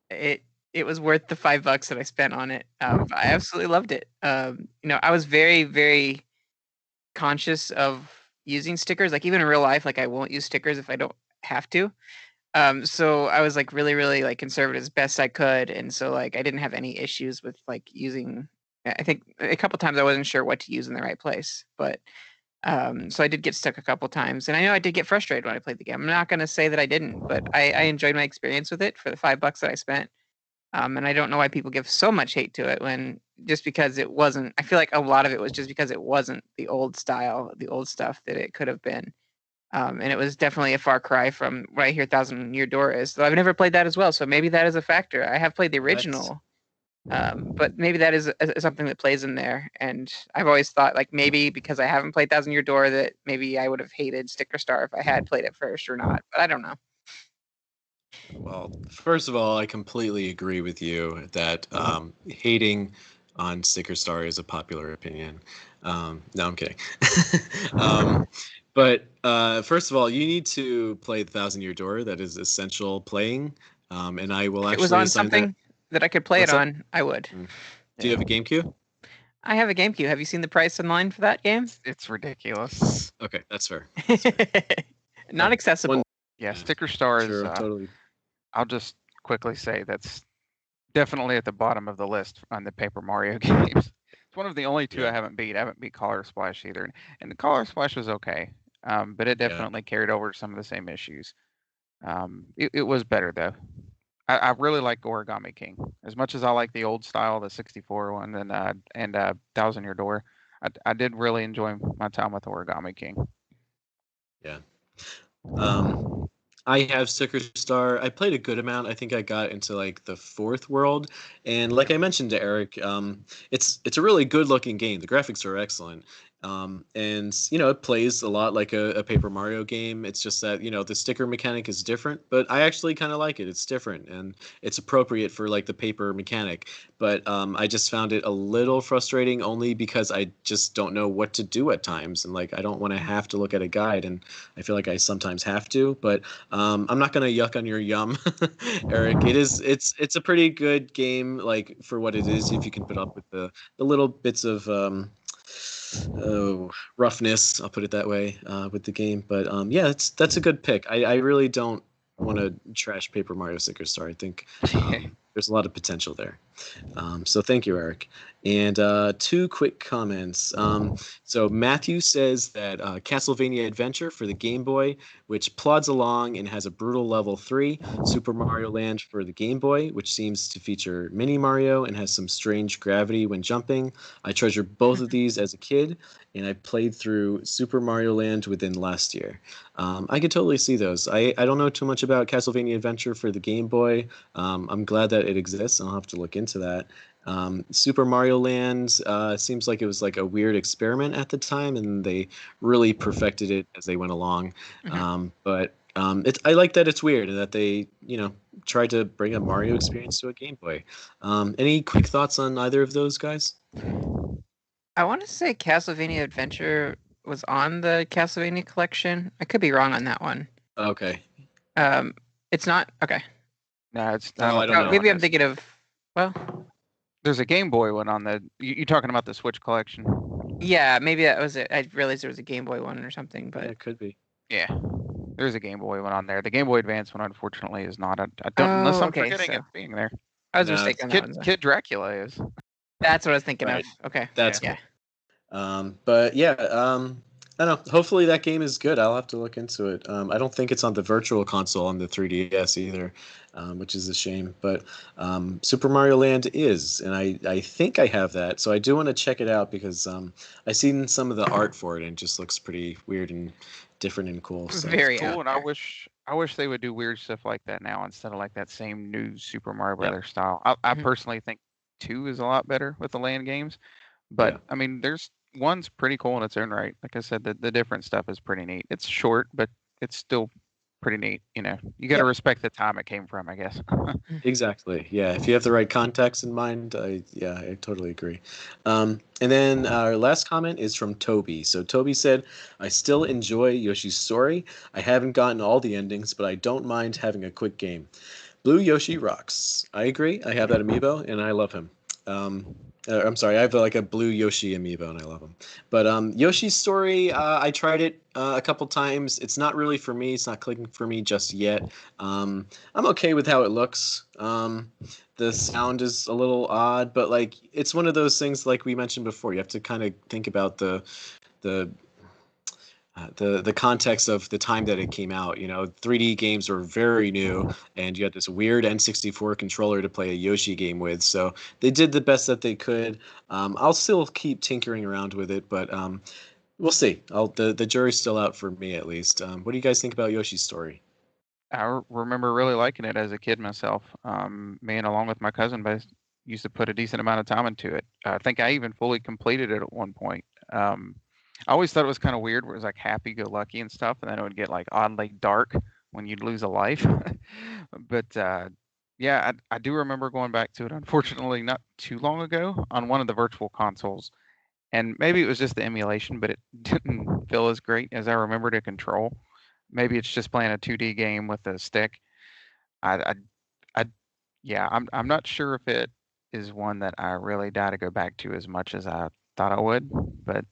it was worth the $5 that I spent on it. I absolutely loved it. I was very, very conscious of using stickers. Like even in real life, like I won't use stickers if I don't have to. So I was like really, really like conservative as best I could, and so like I didn't have any issues with like using. I think a couple times I wasn't sure what to use in the right place, but so I did get stuck a couple times, and I know I did get frustrated when I played the game. I'm not going to say that I didn't, but I enjoyed my experience with it for the $5 that I spent. And I don't know why people give so much hate to it when just because it wasn't. I feel like a lot of it was just because it wasn't the old style, the old stuff that it could have been. And it was definitely a far cry from what I hear Thousand Year Door is. So I've never played that as well, so maybe that is a factor. I have played the original, but maybe that is something that plays in there. And I've always thought like maybe because I haven't played Thousand Year Door that maybe I would have hated Sticker Star if I had played it first or not. But I don't know. Well, first of all, I completely agree with you that hating on Sticker Star is a popular opinion. No, I'm kidding. But first of all, you need to play the Thousand Year Door. That is essential playing. And I will If it was actually on assign that. something that I could play it What's that? on, I would. Do you have a GameCube? I have a GameCube. Have you seen the price online for that game? It's ridiculous. Okay, that's fair. Not accessible. One, Yeah, Sticker Star is. sure, totally. I'll just quickly say that's definitely at the bottom of the list on the Paper Mario games. It's one of the only two I haven't beat. I haven't beat Color Splash either, and the Color Splash was okay, but it definitely carried over some of the same issues. It was better though. I really like Origami King as much as I like the old style, the 64 one, and Thousand Year Door. I did really enjoy my time with Origami King. Yeah. I have Sticker Star. I played a good amount. I think I got into like the fourth world, and like I mentioned to Eric, it's a really good looking game. The graphics are excellent, and it plays a lot like a Paper Mario game. It's just that the sticker mechanic is different, but I actually kind of like it. It's different and it's appropriate for like the paper mechanic. But I just found it a little frustrating only because I just don't know what to do at times, and like I don't want to have to look at a guide, and I feel like I sometimes have to. But I'm not gonna yuck on your yum, Eric. It's a pretty good game, like for what it is. If you can put up with the little bits of roughness, I'll put it that way, with the game. But yeah, that's a good pick. I really don't want to trash Paper Mario Sticker Star. I think there's a lot of potential there. So thank you, Eric. And two quick comments. So Matthew says that Castlevania Adventure for the Game Boy, which plods along and has a brutal level 3, Super Mario Land for the Game Boy, which seems to feature Mini Mario and has some strange gravity when jumping. I treasure both of these as a kid, and I played through Super Mario Land within last year. I could totally see those. I don't know too much about Castlevania Adventure for the Game Boy. I'm glad that it exists. I'll have to look into that. Super Mario Land seems like it was like a weird experiment at the time, and they really perfected it as they went along. But I like that it's weird and that they tried to bring a Mario experience to a Game Boy. Any quick thoughts on either of those guys? I want to say Castlevania Adventure was on the Castlevania collection. I could be wrong on that one. Okay. It's not. Okay. No, it's. I don't know. Maybe I'm thinking of. Well, there's a Game Boy one on the. You talking about the Switch collection? Yeah, maybe that was it. I realized there was a Game Boy one or something, but Yeah, it could be. Yeah, there's a Game Boy one on there. The Game Boy Advance one, unfortunately, is not. I don't unless I'm forgetting it being there. I was mistaken on that one. Kid Dracula is. That's what I was thinking of. Okay. That's yeah. But yeah, I don't know. Hopefully that game is good. I'll have to look into it. I don't think it's on the Virtual Console on the 3DS either, which is a shame. But Super Mario Land is, and I think I have that. So I do want to check it out because I've seen some of the art for it and it just looks pretty weird and different and cool. So. Very cool. And I wish they would do weird stuff like that now instead of like that same new Super Mario Brothers style. I personally think 2 is a lot better with the land games. But I mean, there's one's pretty cool in its own right. Like I said, the different stuff is pretty neat. It's short, but it's still pretty neat. You got to Yeah. respect the time it came from, I guess. Exactly. Yeah. If you have the right context in mind, I totally agree. And then our last comment is from Toby. So Toby said, I still enjoy Yoshi's story. I haven't gotten all the endings, but I don't mind having a quick game. Blue Yoshi rocks. I agree. I have that amiibo and I love him. I'm sorry, I have like a blue Yoshi amiibo and I love him. But Yoshi's story, I tried it a couple times. It's not really for me. It's not clicking for me just yet. I'm okay with how it looks. The sound is a little odd, but like it's one of those things like we mentioned before. You have to kind of think about the the context of the time that it came out. 3D games were very new, and you had this weird N64 controller to play a Yoshi game with. So they did the best that they could. I'll still keep tinkering around with it, but we'll see. The jury's still out for me, at least. What do you guys think about Yoshi's story? I remember really liking it as a kid myself. Me and along with my cousin both used to put a decent amount of time into it. I think I even fully completed it at one point. I always thought it was kind of weird where it was like happy-go-lucky and stuff, and then it would get like oddly dark when you'd lose a life. But yeah, I do remember going back to it, unfortunately, not too long ago on one of the virtual consoles. And maybe it was just the emulation, but it didn't feel as great as I remember to control. Maybe it's just playing a 2D game with a stick. I, I yeah, I'm not sure if it is one that I really die to go back to as much as I thought I would. But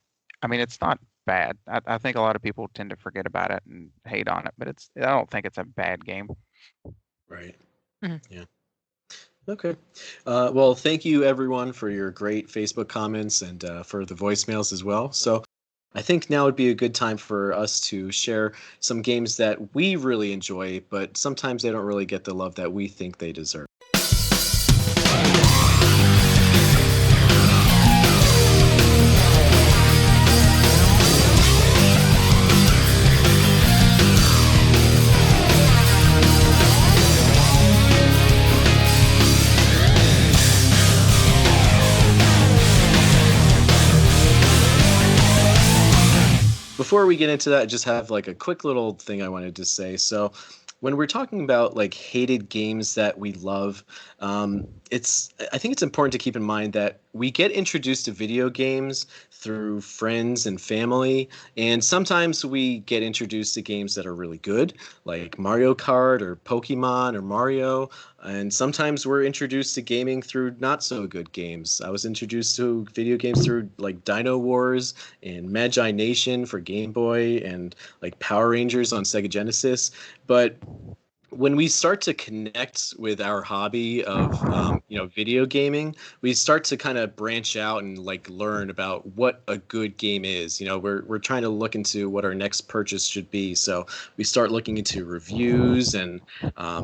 I mean, it's not bad. I think a lot of people tend to forget about it and hate on it, but I don't think it's a bad game. Right. Mhm. Yeah. Okay. Well, thank you everyone for your great Facebook comments and for the voicemails as well. So I think now would be a good time for us to share some games that we really enjoy, but sometimes they don't really get the love that we think they deserve. Before we get into that, I just have like a quick little thing I wanted to say. So, when we're talking about like hated games that we love, I think it's important to keep in mind that we get introduced to video games through friends and family, and sometimes we get introduced to games that are really good, like Mario Kart or Pokemon or Mario. And sometimes we're introduced to gaming through not so good games. I was introduced to video games through like Dino Wars and Magi Nation for Game Boy and like Power Rangers on Sega Genesis. But when we start to connect with our hobby of video gaming, we start to kind of branch out and like learn about what a good game is. We're trying to look into what our next purchase should be, so we start looking into reviews, and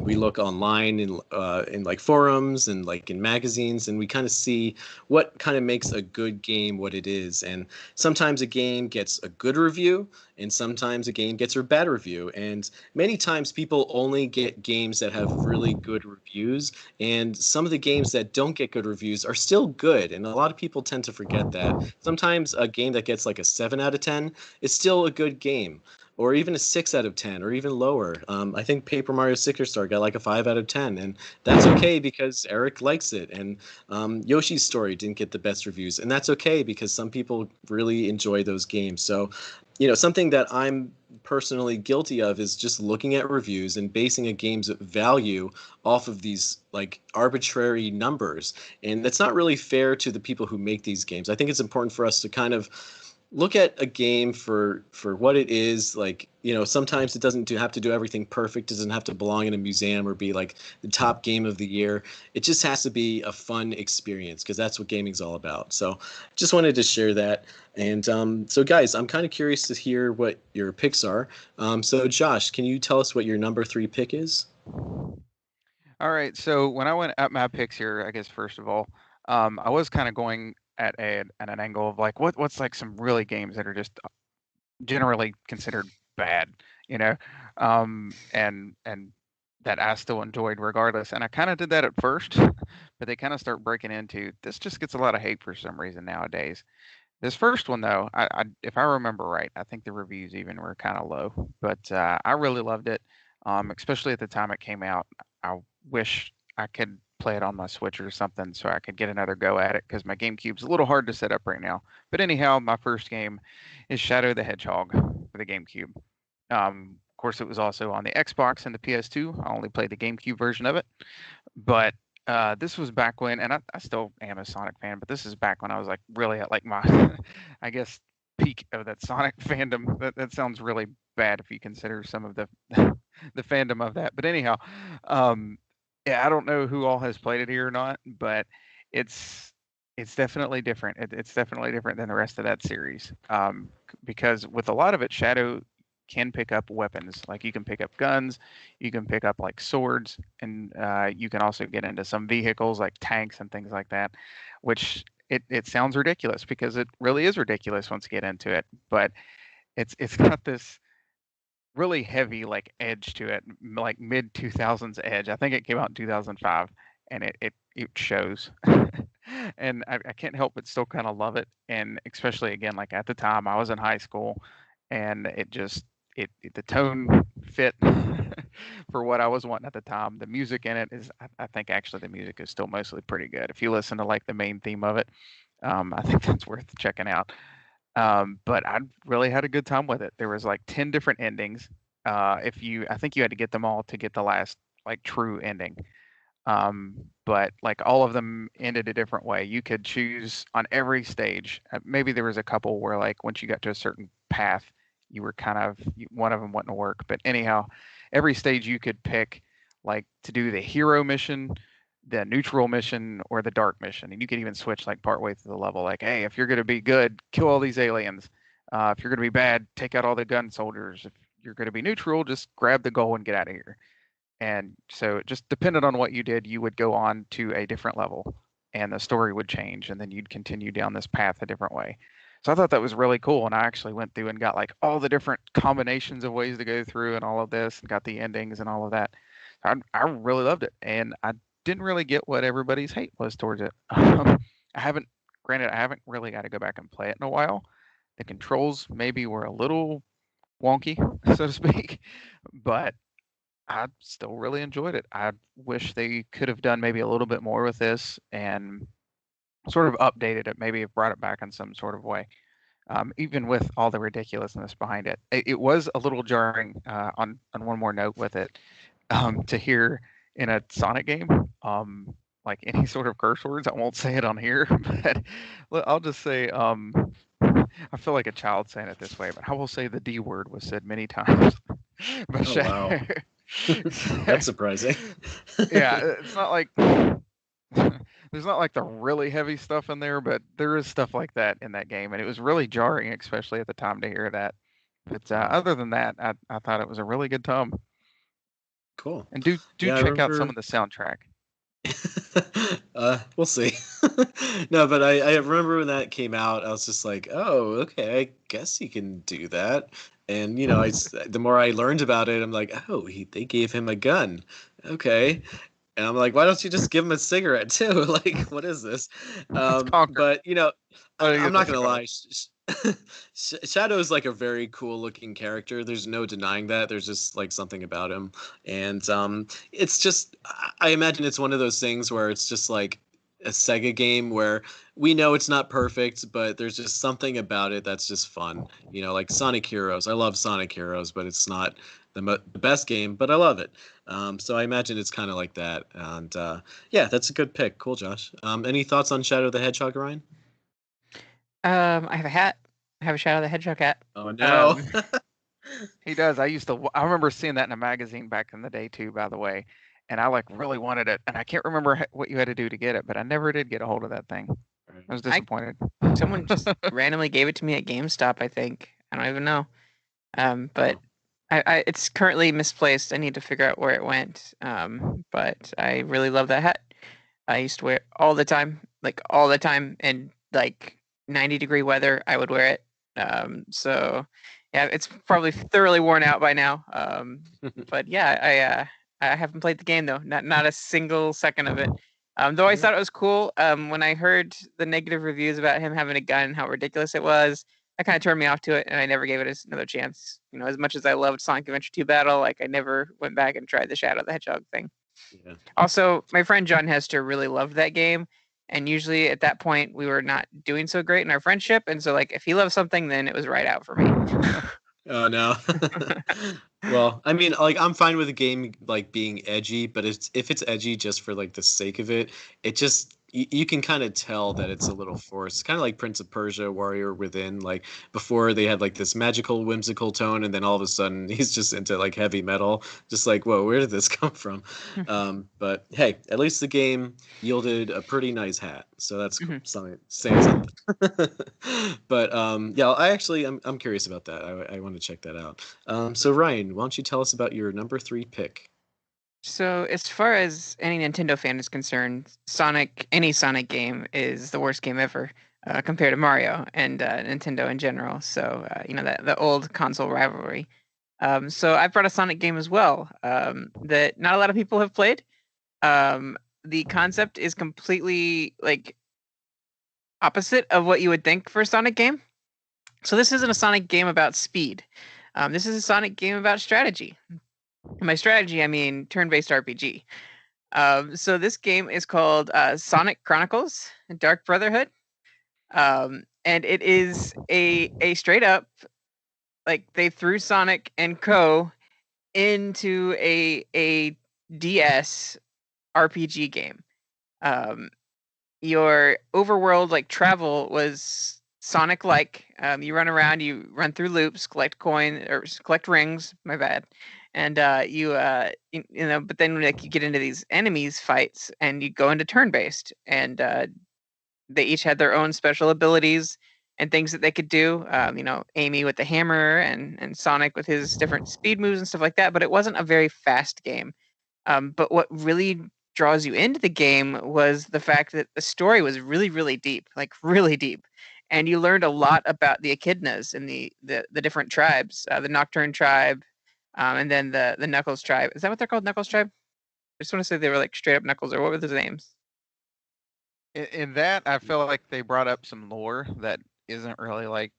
we look online in like forums and like in magazines, and we kind of see what kind of makes a good game what it is. And sometimes a game gets a good review, and sometimes a game gets a bad review, and many times people only get games that have really good reviews, and some of the games that don't get good reviews are still good, and a lot of people tend to forget that. Sometimes a game that gets like a 7 out of 10 is still a good game, or even a 6 out of 10, or even lower. I think Paper Mario Sticker Star got like a 5 out of 10, and that's okay because Eric likes it, and Yoshi's Story didn't get the best reviews, and that's okay because some people really enjoy those games. So something that I'm personally guilty of is just looking at reviews and basing a game's value off of these like arbitrary numbers. And that's not really fair to the people who make these games. I think it's important for us to kind of look at a game for what it is. Like, sometimes it doesn't have to do everything perfect. It doesn't have to belong in a museum or be like the top game of the year. It just has to be a fun experience, because that's what gaming's all about. So just wanted to share that. And so guys, I'm kind of curious to hear what your picks are. So Josh, can you tell us what your number 3 pick is? All right, so when I went at my picks here, I guess first of all, I was kind of going at an angle of like what's like some really games that are just generally considered bad, you know, and that I still enjoyed regardless. And I kind of did that at first, but they kind of start breaking into this. Just gets a lot of hate for some reason nowadays. This first one, though, if I remember right, I think the reviews even were kind of low, but I really loved it, especially at the time it came out. I wish I could play it on my Switch or something so I could get another go at it because my GameCube's a little hard to set up right now. But anyhow, my first game is Shadow the Hedgehog for the GameCube. Of course, it was also on the Xbox and the PS2. I only played the GameCube version of it, but this was back when, and I still am a Sonic fan, but this is back when I was like really at like my, I guess, peak of that Sonic fandom. That sounds really bad if you consider some of the the fandom of that. But anyhow, yeah, I don't know who all has played it here or not, but it's it's definitely different. It's definitely different than the rest of that series. Because with a lot of it, Shadow can pick up weapons. Like you can pick up guns, you can pick up like swords, and you can also get into some vehicles like tanks and things like that, which it sounds ridiculous because it really is ridiculous once you get into it. But it's got this really heavy like edge to it, like mid 2000s edge. I think it came out in 2005, and it shows. And I can't help but still kind of love it, and especially again like at the time I was in high school, and it just the tone fit for what I was wanting at the time. The music in it is I think actually the music is still mostly pretty good. If you listen to like the main theme of it, I think that's worth checking out. But I really had a good time with it. There was like 10 different endings. I think you had to get them all to get the last like true ending. But like all of them ended a different way. You could choose on every stage. Maybe there was a couple where like once you got to a certain path, you were kind of one of them wasn't to work. But anyhow, every stage you could pick like to do the hero mission, the neutral mission, or the dark mission, and you could even switch like partway through the level. Like, hey, if you're gonna be good, kill all these aliens. If you're gonna be bad, take out all the gun soldiers. If you're gonna be neutral, just grab the goal and get out of here. And so it just depended on what you did, you would go on to a different level and the story would change and then you'd continue down this path a different way. So I thought that was really cool. And I actually went through and got like all the different combinations of ways to go through and all of this and got the endings and all of that. I really loved it. And I didn't really get what everybody's hate was towards it. Granted, I haven't really got to go back and play it in a while. The controls maybe were a little wonky, so to speak, but I still really enjoyed it. I wish they could have done maybe a little bit more with this and sort of updated it, maybe have brought it back in some sort of way. Even with all the ridiculousness behind it, it was a little jarring. On one more note with it, to hear in a Sonic game, like any sort of curse words. I won't say it on here, but I'll just say, I feel like a child saying it this way, but I will say the D word was said many times. But Oh, wow. That's surprising. Yeah, it's not like there's not like the really heavy stuff in there, but there is stuff like that in that game, and it was really jarring, especially at the time to hear that. But other than that, I thought it was a really good time. Cool. And do Yeah, I check out some remember. of the soundtrack. We'll see. No, but I remember when that came out, I was just like, oh, okay, I guess he can do that. And the more I learned about it, I'm like, oh, they gave him a gun. Okay. And I'm like, why don't you just give him a cigarette too? Like, what is this? It's Conquer. But Oh, yeah, I'm not that's gonna called. lie. Shadow's like a very cool looking character. There's no denying that. There's just like something about him, and it's just. I imagine it's one of those things where it's just like a Sega game where we know it's not perfect, but there's just something about it that's just fun. Like Sonic Heroes. I love Sonic Heroes, but it's not the best game, but I love it. So I imagine it's kind of like that. And yeah, that's a good pick. Cool, Josh. Any thoughts on Shadow the Hedgehog, Ryan? I have a hat. I have a Shadow the Hedgehog hat. Oh no. He does. I remember seeing that in a magazine back in the day too, by the way. And I like really wanted it, and I can't remember what you had to do to get it, but I never did get a hold of that thing. I was disappointed. Someone just randomly gave it to me at GameStop, I think. I don't even know. But it's currently misplaced. I need to figure out where it went. But I really love that hat. I used to wear it all the time, and like 90-degree weather, I would wear it. So yeah, it's probably thoroughly worn out by now. But yeah, I haven't played the game though, not a single second of it. Though I Yeah. thought it was cool. When I heard the negative reviews about him having a gun and how ridiculous it was, that kind of turned me off to it, and I never gave it another chance. As much as I loved Sonic Adventure 2 Battle, like I never went back and tried the Shadow the Hedgehog thing. Yeah. Also, my friend John Hester really loved that game, and usually at that point we were not doing so great in our friendship, and so like if he loved something, then it was right out for me. Oh no. Well, I mean, like I'm fine with a game like being edgy, but if it's edgy just for like the sake of it, it just you can kind of tell that it's a little forced. Kind of like Prince of Persia, Warrior Within. Like before, they had like this magical, whimsical tone, and then all of a sudden he's just into like heavy metal. Just like, whoa, where did this come from? But hey, at least the game yielded a pretty nice hat, so that's cool. Something saying something. But yeah, I'm curious about that. I want to check that out. So Ryan, why don't you tell us about your number 3 pick? So, as far as any Nintendo fan is concerned, any Sonic game is the worst game ever compared to Mario and Nintendo in general. So, that the old console rivalry. So, I brought a Sonic game as well that not a lot of people have played. The concept is completely like opposite of what you would think for a Sonic game. So, this isn't a Sonic game about speed. This is a Sonic game about strategy. By strategy, I mean turn-based RPG. So this game is called Sonic Chronicles: Dark Brotherhood, and it is a straight up like they threw Sonic and Co. into a DS RPG game. Your overworld like travel was Sonic like. You run around, you run through loops, collect coin or collect rings. My bad. And but then like you get into these enemies fights, and you go into turn based, and they each had their own special abilities and things that they could do. Amy with the hammer, and Sonic with his different speed moves and stuff like that. But it wasn't a very fast game. But what really draws you into the game was the fact that the story was really, really deep, like really deep. And you learned a lot about the echidnas and the different tribes, the Nocturne tribe, and then the Knuckles tribe. Is that what they're called, Knuckles tribe? I just want to say they were like straight up Knuckles, or what were their names? In that, I feel like they brought up some lore that isn't really like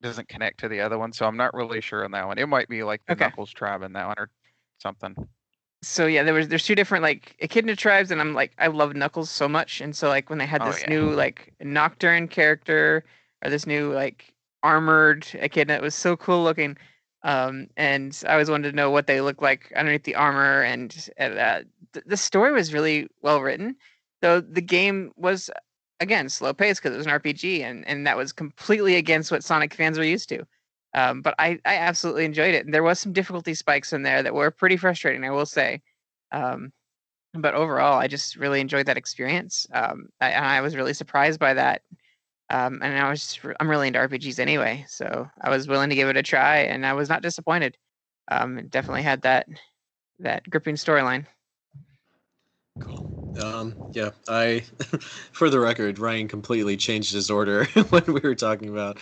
doesn't connect to the other one, so I'm not really sure on that one. It might be like the Okay. Knuckles tribe in that one or something. So yeah, there's two different like echidna tribes, and I'm like I love Knuckles so much, and so like when they had this new like Nocturne character or this new like armored echidna, it was so cool looking. And I always wanted to know what they look like underneath the armor, and the story was really well written. Though the game was again slow paced because it was an RPG, and that was completely against what Sonic fans were used to. But I absolutely enjoyed it. And there was some difficulty spikes in there that were pretty frustrating, I will say. Um, but overall, I just really enjoyed that experience. I was really surprised by that. And I'm really into RPGs anyway, so I was willing to give it a try, and I was not disappointed. It definitely had that gripping storyline. Cool. Yeah, for the record, Ryan completely changed his order when we were talking about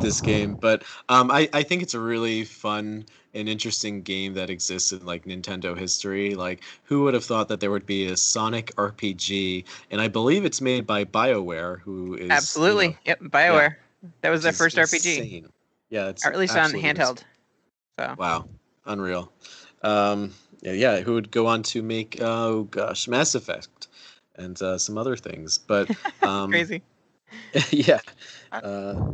this game, but I think it's a really fun and interesting game that exists in like Nintendo history. Like, who would have thought that there would be a Sonic RPG? And I believe it's made by BioWare, who is Absolutely, yep, BioWare. That was their first RPG, insane. Yeah, it's or at least on handheld. So wow, unreal. Yeah, who would go on to make Mass Effect and some other things, but crazy. yeah.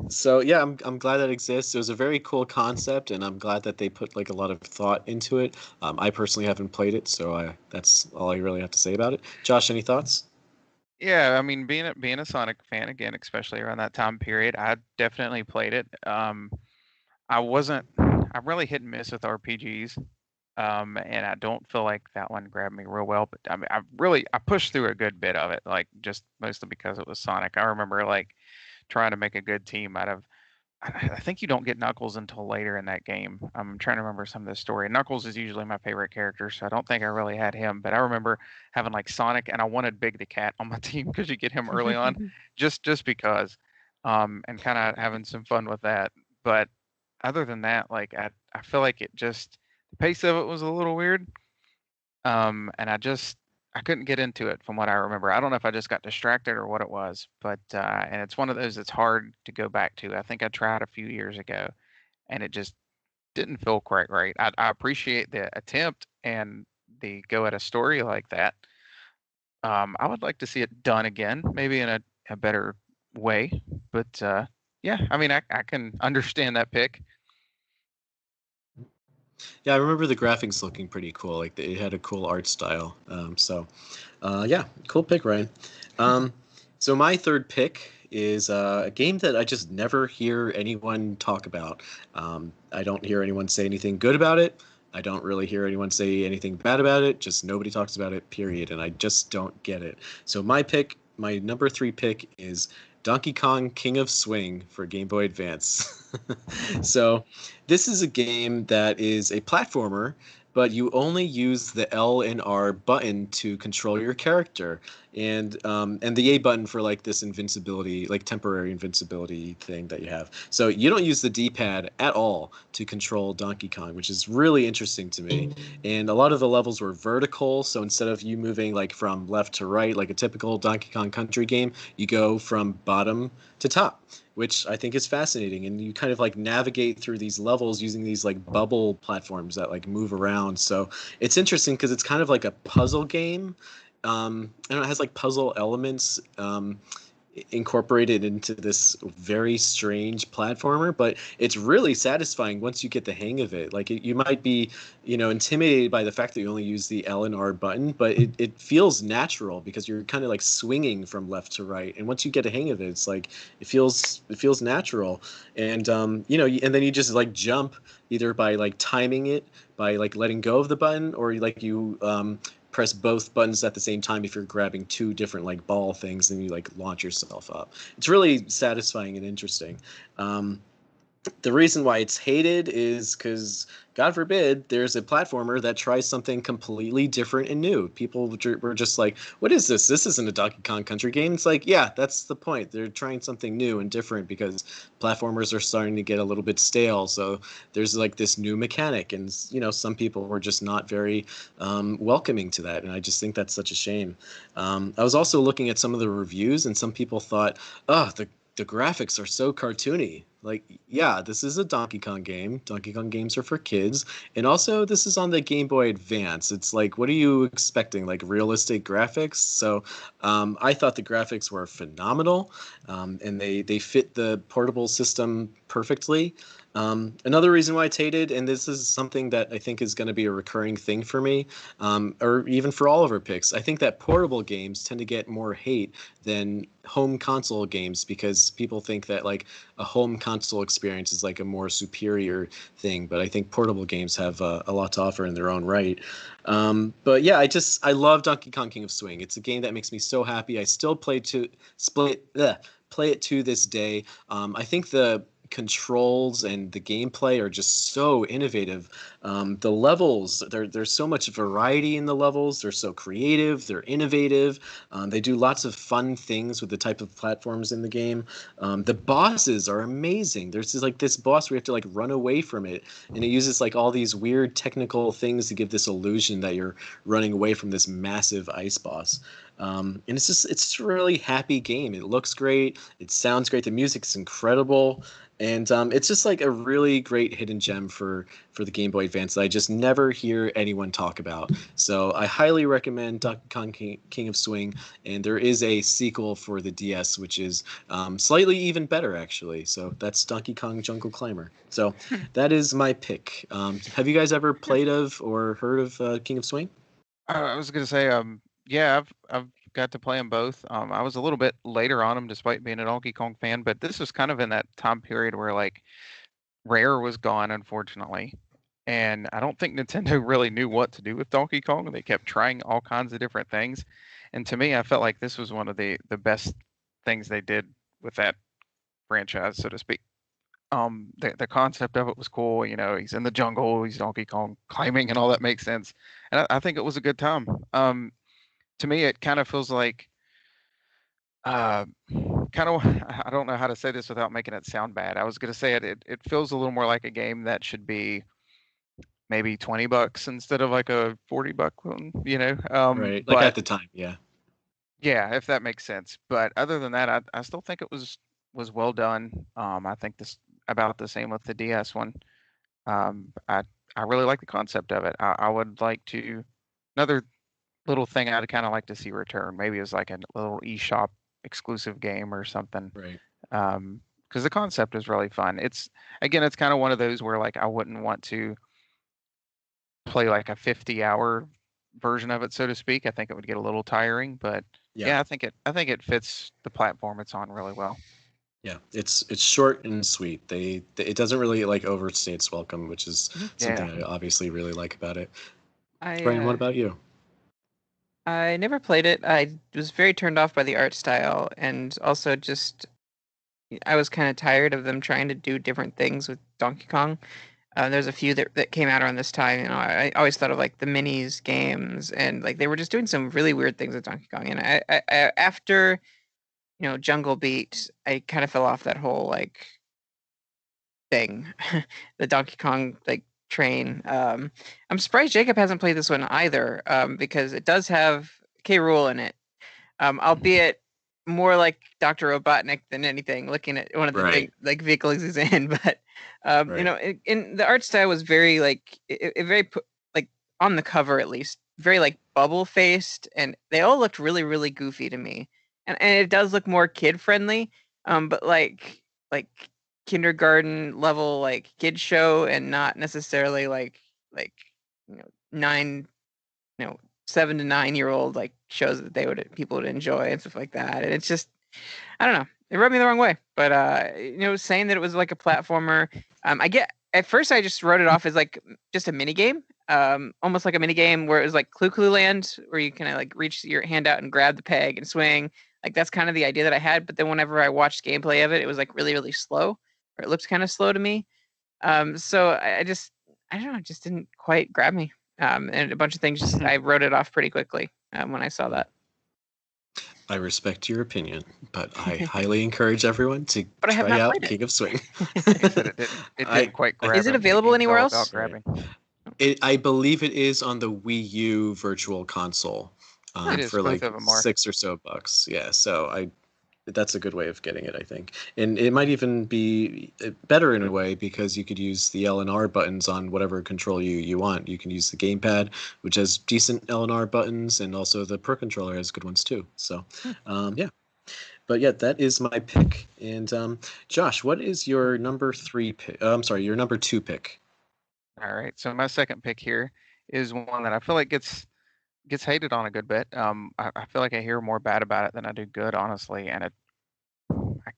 So yeah, I'm glad that exists. It was a very cool concept, and I'm glad that they put like a lot of thought into it. I personally haven't played it, so that's all I really have to say about it. Josh, any thoughts? Yeah, I mean, being a Sonic fan again, especially around that time period, I definitely played it. I'm really hit and miss with RPGs, and I don't feel like that one grabbed me real well. But I mean, I pushed through a good bit of it, like just mostly because it was Sonic. I remember like trying to make a good team out of. I think you don't get Knuckles until later in that game. I'm trying to remember some of the story. Knuckles is usually my favorite character, so I don't think I really had him. But I remember having like Sonic, and I wanted Big the Cat on my team because you get him early on, just because, and kind of having some fun with that. But other than that, like I feel like it just the pace of it was a little weird. And I just I couldn't get into it from what I remember. I don't know if I just got distracted or what it was, but and it's one of those that's hard to go back to. I think I tried a few years ago, and it just didn't feel quite right. I appreciate the attempt and the go at a story like that. I would like to see it done again, maybe in a better way. But yeah, I mean, I can understand that pick. Yeah, I remember the graphics looking pretty cool. Like it had a cool art style. Yeah, cool pick, Ryan. Um, so my third pick is a game that I just never hear anyone talk about. I don't hear anyone say anything good about it. I don't really hear anyone say anything bad about it. Just nobody talks about it, period. And I just don't get it. So my pick, my number 3 pick is Donkey Kong King of Swing for Game Boy Advance. So this is a game that is a platformer, but you only use the L and R button to control your character, and the A button for like this invincibility, like temporary invincibility thing that you have. So you don't use the D-pad at all to control Donkey Kong, which is really interesting to me. And a lot of the levels were vertical, so instead of you moving like from left to right, like a typical Donkey Kong Country game, you go from bottom to top, which I think is fascinating. And you kind of like navigate through these levels using these like bubble platforms that like move around. So it's interesting because it's kind of like a puzzle game. And it has like puzzle elements incorporated into this very strange platformer, but it's really satisfying once you get the hang of it. Like you might be, intimidated by the fact that you only use the L and R button, but it feels natural because you're kind of like swinging from left to right. And once you get a hang of it, it's like it feels natural. And and then you just like jump either by like timing it, by like letting go of the button, or like you press both buttons at the same time if you're grabbing two different like ball things and you like launch yourself up. It's really satisfying and interesting. The reason why it's hated is because, God forbid, there's a platformer that tries something completely different and new. People were just like, what is this? This isn't a Donkey Kong Country game. It's like, yeah, that's the point. They're trying something new and different because platformers are starting to get a little bit stale. So there's like this new mechanic. And, some people were just not very welcoming to that. And I just think that's such a shame. I was also looking at some of the reviews, and some people thought, oh, the graphics are so cartoony. Like, yeah, this is a Donkey Kong game. Donkey Kong games are for kids. And also, this is on the Game Boy Advance. It's like, what are you expecting? Like realistic graphics? So I thought the graphics were phenomenal, and they fit the portable system perfectly. Another reason why it's hated, and this is something that I think is going to be a recurring thing for me, or even for all of our picks, I think that portable games tend to get more hate than home console games because people think that like a home console experience is like a more superior thing. But I think portable games have a lot to offer in their own right. But yeah, I love Donkey Kong King of Swing. It's a game that makes me so happy. I still play it to this day. I think the controls and the gameplay are just so innovative. The levels, there's so much variety in the levels. They're so creative. They're innovative. They do lots of fun things with the type of platforms in the game. The bosses are amazing. There's just like this boss where you have to like run away from it, and it uses like all these weird technical things to give this illusion that you're running away from this massive ice boss. And it's a really happy game. It looks great. It sounds great. The music's incredible. And it's just like a really great hidden gem for the Game Boy Advance that I just never hear anyone talk about. So I highly recommend Donkey Kong King of Swing. And there is a sequel for the DS, which is slightly even better, actually. So that's Donkey Kong Jungle Climber. So that is my pick. Have you guys ever played of or heard of King of Swing? I was gonna say, yeah, I've got to play them both. I was a little bit later on them, despite being a Donkey Kong fan, but this was kind of in that time period where like Rare was gone, unfortunately, and I don't think Nintendo really knew what to do with Donkey Kong. They kept trying all kinds of different things, and to me, I felt like this was one of the best things they did with that franchise, so to speak. The concept of it was cool. He's in the jungle, he's Donkey Kong climbing, and all that makes sense. And I think it was a good time. To me, it kind of feels like, uh, kind of, I don't know how to say this without making it sound bad. I was going to say it feels a little more like a game that should be maybe $20 instead of like a $40 one, Right. Like But at the time, yeah. yeah, if that makes sense. But other than that, I still think it was well done. I think this about the same with the DS one. I really like the concept of it. I would like to another little thing I'd kind of like to see return. Maybe as like a little eShop exclusive game or something. Right. Because the concept is really fun. It's kind of one of those where like I wouldn't want to play like a 50-hour version of it, so to speak. I think it would get a little tiring, but Yeah. yeah, I think it fits the platform it's on really well. Yeah, it's short and sweet. It doesn't really like overstay its welcome, which is something Yeah. I obviously really like about it. I Brian, what about you? I never played it. I was very turned off by the art style, and also just I was kind of tired of them trying to do different things with Donkey Kong. There's a few that came out around this time. I always thought of like the minis games, and like they were just doing some really weird things with Donkey Kong. And I after Jungle Beat, I kind of fell off that whole like thing, the Donkey Kong like train. I'm surprised Jacob hasn't played this one either, because it does have K. Rool in it, albeit more like Dr. Robotnik than anything. Looking at one of the Right. thing, like vehicles he's in, but Right. in the art style was very like it very like on the cover at least very like bubble faced, and they all looked really really goofy to me, and it does look more kid friendly, but like kindergarten level like kid show, and not necessarily like 9 you know 7 to 9 year old like shows that people would enjoy and stuff like that. And it's just I don't know. It rubbed me the wrong way. But saying that it was like a platformer, I get at first I just wrote it off as like just a mini game, almost like a mini game where it was like Clue Land, where you kind of like reach your hand out and grab the peg and swing. Like that's kind of the idea that I had. But then whenever I watched gameplay of it, it was like really really slow, or it looked kind of slow to me. So I don't know, it just didn't quite grab me. And a bunch of things just I wrote it off pretty quickly when I saw that. I respect your opinion, but I highly encourage everyone to But I have try not out played it. King of Swing. Like I said, it didn't quite grab Is it him. The available game's anywhere all else? about grabbing. I believe it is on the Wii U Virtual Console, It is. for Both like of them are. $6 or so. Yeah, so that's a good way of getting it, I think. And it might even be better in a way because you could use the L and R buttons on whatever control you want. You can use the gamepad, which has decent L and R buttons, and also the Pro Controller has good ones too. So, yeah. But yeah, that is my pick. And Josh, what is your number 3 pick? I'm sorry, your number 2 pick. All right. So my second pick here is one that I feel like gets hated on a good bit. I feel like I hear more bad about it than I do good, honestly, and I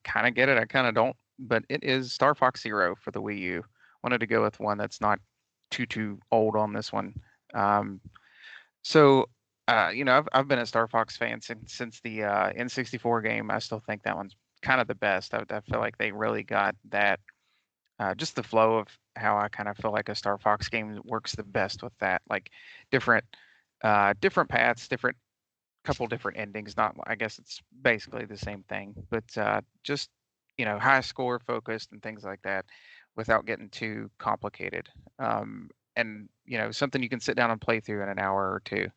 kind of get it. I kind of don't, but it is Star Fox Zero for the Wii U. Wanted to go with one that's not too old on this one. Um, so I've been a Star Fox fan since the N64 game. I still think that one's kind of the best. I feel like they really got that. Just the flow of how I kind of feel like a Star Fox game works the best with that, like different different paths, couple different endings. Not, I guess it's basically the same thing, but just high score focused and things like that, without getting too complicated. And something you can sit down and play through in an hour or two.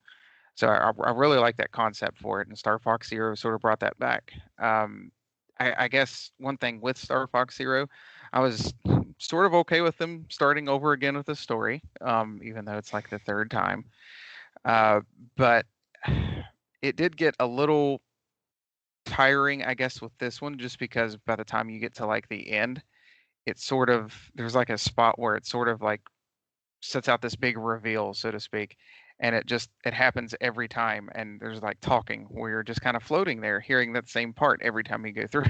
So I really like that concept for it, and Star Fox Zero sort of brought that back. I guess one thing with Star Fox Zero, I was sort of okay with them starting over again with the story, even though it's like the third time. But it did get a little tiring, I guess, with this one, just because by the time you get to like the end, there's like a spot where it sort of like sets out this big reveal, so to speak, and it happens every time, and there's like talking where you're just kind of floating there, hearing that same part every time you go through.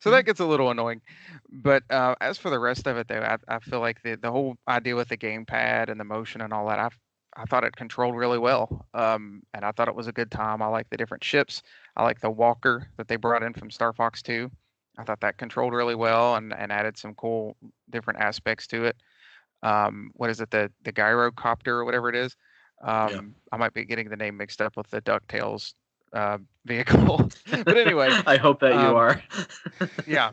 So that gets a little annoying. But as for the rest of it, though, I feel like the whole idea with the gamepad and the motion and all that, I thought it controlled really well, and I thought it was a good time. I like the different ships. I like the Walker that they brought in from Star Fox 2. I thought that controlled really well and added some cool different aspects to it. What is it, the gyrocopter or whatever it is? Yeah. I might be getting the name mixed up with the DuckTales vehicle. But anyway, I hope that you are. yeah,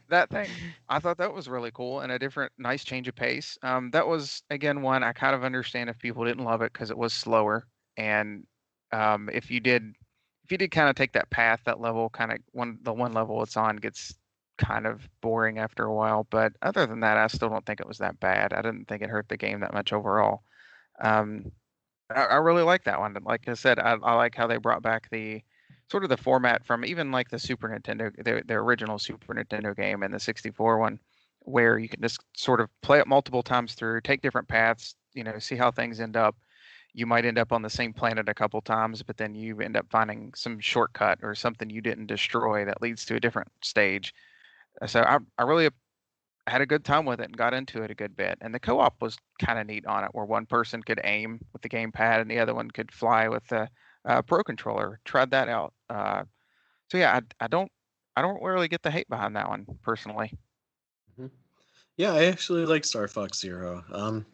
that thing, I thought that was really cool and a different, nice change of pace. That was again one I kind of understand if people didn't love it because it was slower, and if you did kind of take that path, that level kind of the one level it's on gets kind of boring after a while. But other than that, I still don't think it was that bad. I didn't think it hurt the game that much overall. Um, I really like that one. Like I said, I like how they brought back the sort of the format from even like the Super Nintendo, the original Super Nintendo game and the 64 one, where you can just sort of play it multiple times through, take different paths, see how things end up. You might end up on the same planet a couple times, but then you end up finding some shortcut or something you didn't destroy that leads to a different stage. So I really had a good time with it and got into it a good bit. And the co-op was kind of neat on it, where one person could aim with the gamepad and the other one could fly with the Pro controller. Tried that out. So yeah, I don't really get the hate behind that one personally. Mhm. Yeah, I actually like Star Fox Zero.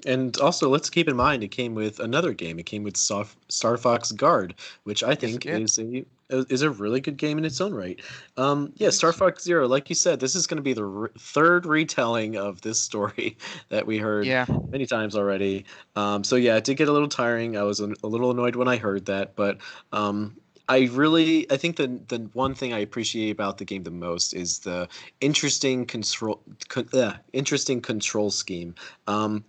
And also, let's keep in mind it came with another game. It came with Star Fox Guard, which I Yes, it think did. is a really good game in its own right. Yeah, It Star is. Fox Zero, like you said, this is going to be the third retelling of this story that we heard Yeah. many times already. So yeah, it did get a little tiring. I was a little annoyed when I heard that, but I think the one thing I appreciate about the game the most is the interesting control scheme.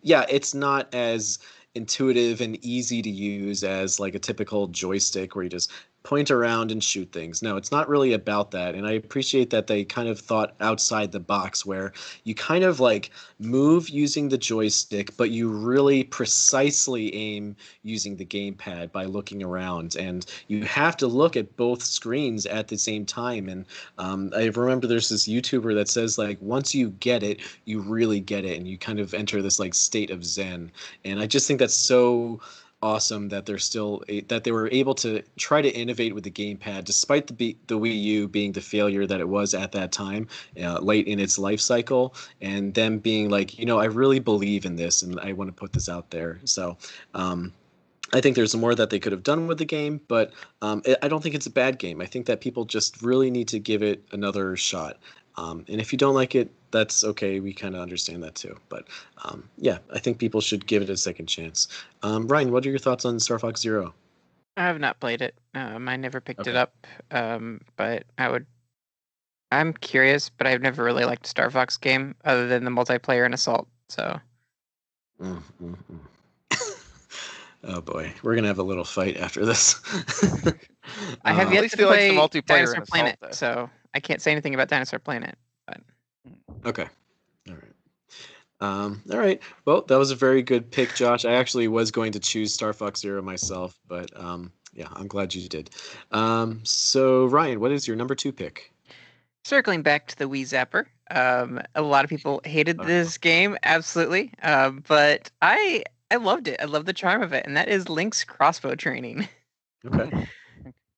Yeah, it's not as intuitive and easy to use as like a typical joystick where you just point around and shoot things. No, it's not really about that. And I appreciate that they kind of thought outside the box where you kind of like move using the joystick, but you really precisely aim using the gamepad by looking around. And you have to look at both screens at the same time. And I remember there's this YouTuber that says like once you get it, you really get it, and you kind of enter this like state of zen. And I just think that's so awesome that that they were able to try to innovate with the gamepad despite the Wii U being the failure that it was at that time, late in its life cycle, and them being like, I really believe in this and I want to put this out there. So I think there's more that they could have done with the game, but I don't think it's a bad game. I think that people just really need to give it another shot. And if you don't like it, that's okay. We kind of understand that too. But yeah, I think people should give it a second chance. Ryan, what are your thoughts on Star Fox Zero? I have not played it. I never picked it Okay. up. But I'm curious, but I've never really liked a Star Fox game other than the multiplayer and Assault. So Mm, mm, mm. Oh boy, we're gonna have a little fight after this. I have At yet least to he likes the play multiplayer Dinosaur in Assault, Planet, though. so I can't say anything about Dinosaur Planet. But Okay. All right. All right. Well, that was a very good pick, Josh. I actually was going to choose Star Fox Zero myself, but yeah, I'm glad you did. So Ryan, what is your number two pick? circling back to the Wii Zapper, a lot of people hated Uh, this game, absolutely, but I loved it. I love the charm of it, and that is Link's crossbow training. okay.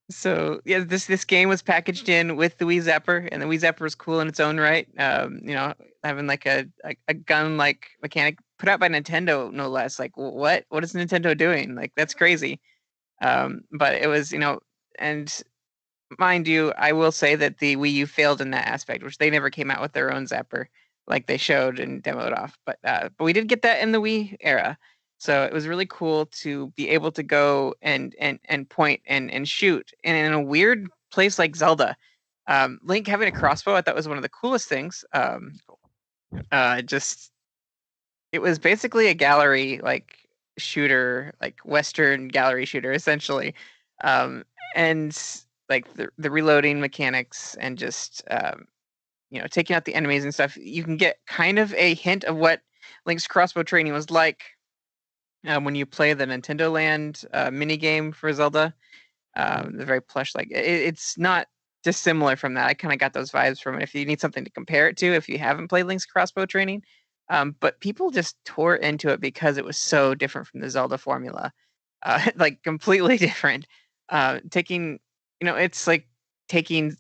So yeah, this game was packaged in with the Wii Zapper, and the Wii Zapper was cool in its own right. Having like a gun like mechanic put out by Nintendo, no less. Like what is Nintendo doing? Like that's crazy. But it was and mind you, I will say that the Wii U failed in that aspect, which they never came out with their own Zapper like they showed and demoed off. But we did get that in the Wii era. So it was really cool to be able to go and point and shoot. And in a weird place like Zelda, Link having a crossbow, I thought was one of the coolest things. Just it was basically a gallery like shooter, like Western gallery shooter, essentially. Um, and like the reloading mechanics and just taking out the enemies and stuff, you can get kind of a hint of what Link's crossbow training was like when you play the Nintendo Land mini game for Zelda. The very plush, like it's not dissimilar from that. I kind of got those vibes from it. If you need something to compare it to, if you haven't played Link's crossbow training, but people just tore into it because it was so different from the Zelda formula, like completely different. Taking, it's like taking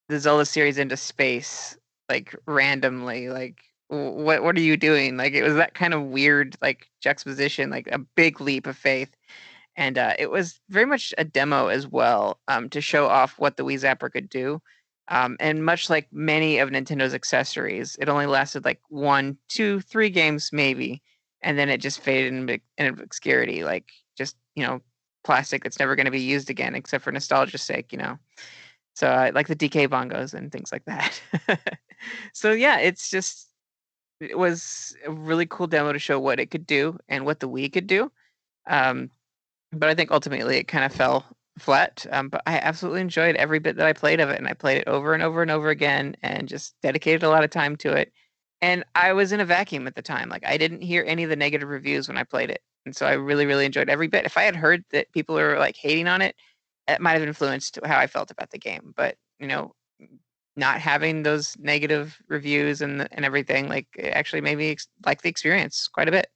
the Zelda series into space, like randomly. Like, what are you doing? Like, it was that kind of weird, like juxtaposition, like a big leap of faith. And it was very much a demo as well, to show off what the Wii Zapper could do. And much like many of Nintendo's accessories, it only lasted like 1, 2, 3 games maybe, and then it just faded in obscurity, like just plastic that's never going to be used again, except for nostalgia's sake. So I like the DK bongos and things like that. So yeah, it was a really cool demo to show what it could do and what the Wii could do. But I think ultimately it kind of fell flat. But I absolutely enjoyed every bit that I played of it, and I played it over and over and over again, and just dedicated a lot of time to it. And I was in a vacuum at the time; like I didn't hear any of the negative reviews when I played it, and so I really, really enjoyed every bit. If I had heard that people were like hating on it, it might have influenced how I felt about the game. But not having those negative reviews and everything, like it actually made me like the experience quite a bit.